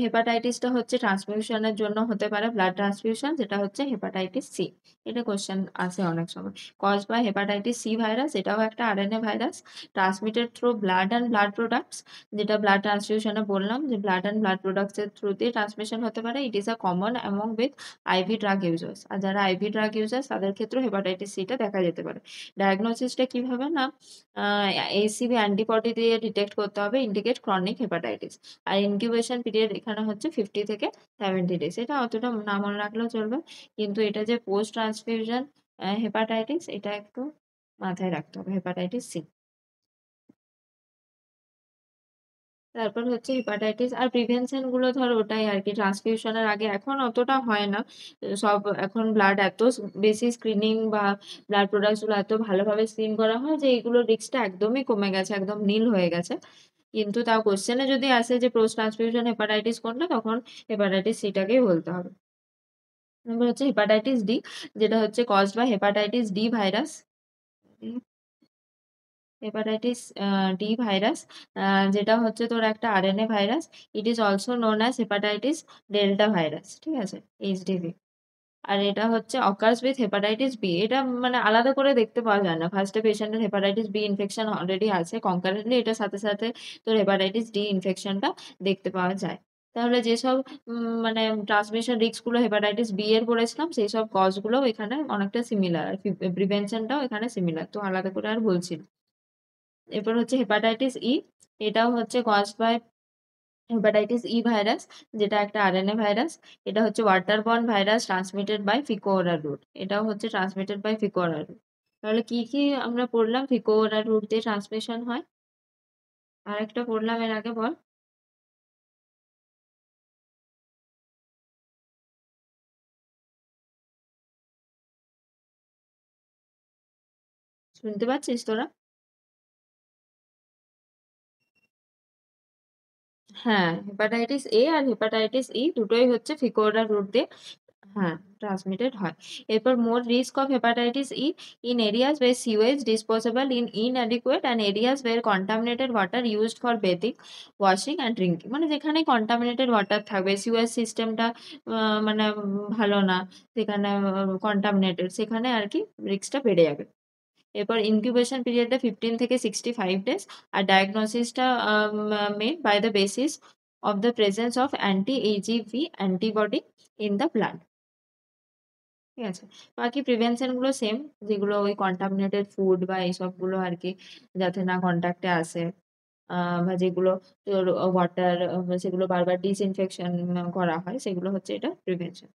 A: হেপাটাইটিসটা হচ্ছে ট্রান্সফিউশনের জন্য হতে পারে, ব্লাড ট্রান্সফিউশন, যেটা হচ্ছে হেপাটাইটিস সি। এটা কোশ্চেন আসে অনেক সময়। Caused by hepatitis C virus, এটাও একটা RNA virus, transmitted through blood and blood products, যেটা ব্লাড ট্রান্সফিউশনে বললাম যে ব্লাড অ্যান্ড ব্লাড প্রোডাক্টস এর থ্রু দিয়ে ট্রান্সমিশন হতে পারে। It is a common among with IV drug users, আর যারা আইভি ড্রাগ ইউজার্স তাদের ক্ষেত্রেও হেপাটাইটিস সিটা দেখা যেতে পারে। ডায়াগনোসিসটা কিভাবে না, এসিবি অ্যান্টিবডি দিয়ে ডিটেক্ট করতে হবে, ইন্ডিকেট ক্রনিক হেপাটাইটিস। আর ইনকিউবেশন পিরিয়ড এখানে হচ্ছে 50 থেকে 70 ডেজ, এটা অতটা না মনে রাখলেও চলবে, কিন্তু এটা যে পোস্ট ট্রান্সফিউশন হেপাটাইটিস, এটা একটু মাথায় রাখতে হবে, হেপাটাইটিস সি। তারপর হচ্ছে হেপাটাইটিস আর প্রিভেনশন গুলো, ধর ওটাই আর কি, ট্রান্সফিউশনের আগে এখন অতটা হয় না, সব এখন ব্লাড এত বেশি স্ক্রিনিং বা ব্লাড প্রোডাক্টস গুলো এত ভালোভাবে স্ক্রিন করা হয় যে এগুলো রিস্কটা একদমই কমে গেছে, একদম নীল হয়ে গেছে। কিন্তু তাও কোশ্চেনে যদি আসে যে পোস্ট ট্রান্সফিউশন হেপাটাইটিস কোনটা, তখন হেপাটাইটিস সিটাকেই বলতে হবে। নম্বর হচ্ছে হেপাটাইটিস ডি, যেটা হচ্ছে caused by hepatitis D virus. Hepatitis D virus, যেটা হচ্ছে তোর একটা RNA virus. It is also known as hepatitis delta virus, ঠিক আছে, এইচডিভি। আর এটা হচ্ছে অকার্স উইথ হেপাটাইটিস বি, এটা মানে আলাদা করে দেখতে পাওয়া যায় না, ফার্স্টে পেশেন্টের হেপাটাইটিস বি ইনফেকশন অলরেডি আছে, কনকারেন্টলি এটার সাথে সাথে তোর হেপাটাইটিস ডি ইনফেকশনটা দেখতে পাওয়া যায়। তাহলে যেসব মানে ট্রান্সমিশন রিস্ক গুলো হেপাটাইটিস বি এর পড়েছিলাম, সেই সব কজ গুলো এখানে অনেকটা সিমিলার, আর প্রিভেনশনটাও এখানে সিমিলার, তো আলাদা করে আর বলছি না। এরপর হচ্ছে হেপাটাইটিস ই, এটাও হচ্ছে cause by hepatitis E virus, যেটা একটা আরএনএ ভাইরাস। এটা হচ্ছে water borne virus transmitted by faeco oral route, এটাও হচ্ছে transmitted by faeco oral route. তাহলে কি কি আমরা পড়লাম, ফিকো ওরাল রুট দিয়ে ট্রান্সমিশন হয়, আর একটা পড়লাম এর আগে, বল। শুনতে পাচ্ছিস তোরা? হ্যাঁ, hepatitis A R hepatitis E দুটোই হচ্ছে ফিকো ওরাল রুট দিয়ে, হ্যাঁ, ট্রান্সমিটেড হয়। এরপর more risk of hepatitis E in areas where sewage disposable in inadequate and areas where contaminated water used for bathing, washing and drinking, মানে যেখানে কন্টামিনেটেড ওয়াটার থাকবে, সিওয়েজ সিস্টেমটা মানে ভালো না, সেখানে কন্টামিনেটেড, সেখানে আর কি রিস্কটা বেড়ে যাবে। এরপর ইনকিউবেশন পিরিয়ডটা 15 থেকে 65 ডেজ, আর ডায়াগনোসিসটা made by the basis of the presence of anti HGV antibody in the blood, ঠিক আছে। বাকি প্রিভেনশন গুলো সেম, যেগুলো ওই কন্টামিনেটেড ফুড বা এইসব গুলো আর কি যাতে না কন্ট্যাক্টে আসে, বা যেগুলো তোর ওয়াটার, সেগুলো বারবার ডিসইনফেকশন করা হয়, সেগুলো হচ্ছে এটা প্রিভেনশন।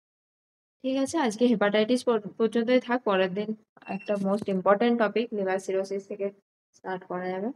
A: ঠিক আছে, আজকে হেপাটাইটিস পর্যন্তই থাক, পরের দিন একটা most important topic liver cirrhosis থেকে স্টার্ট করা যাবে।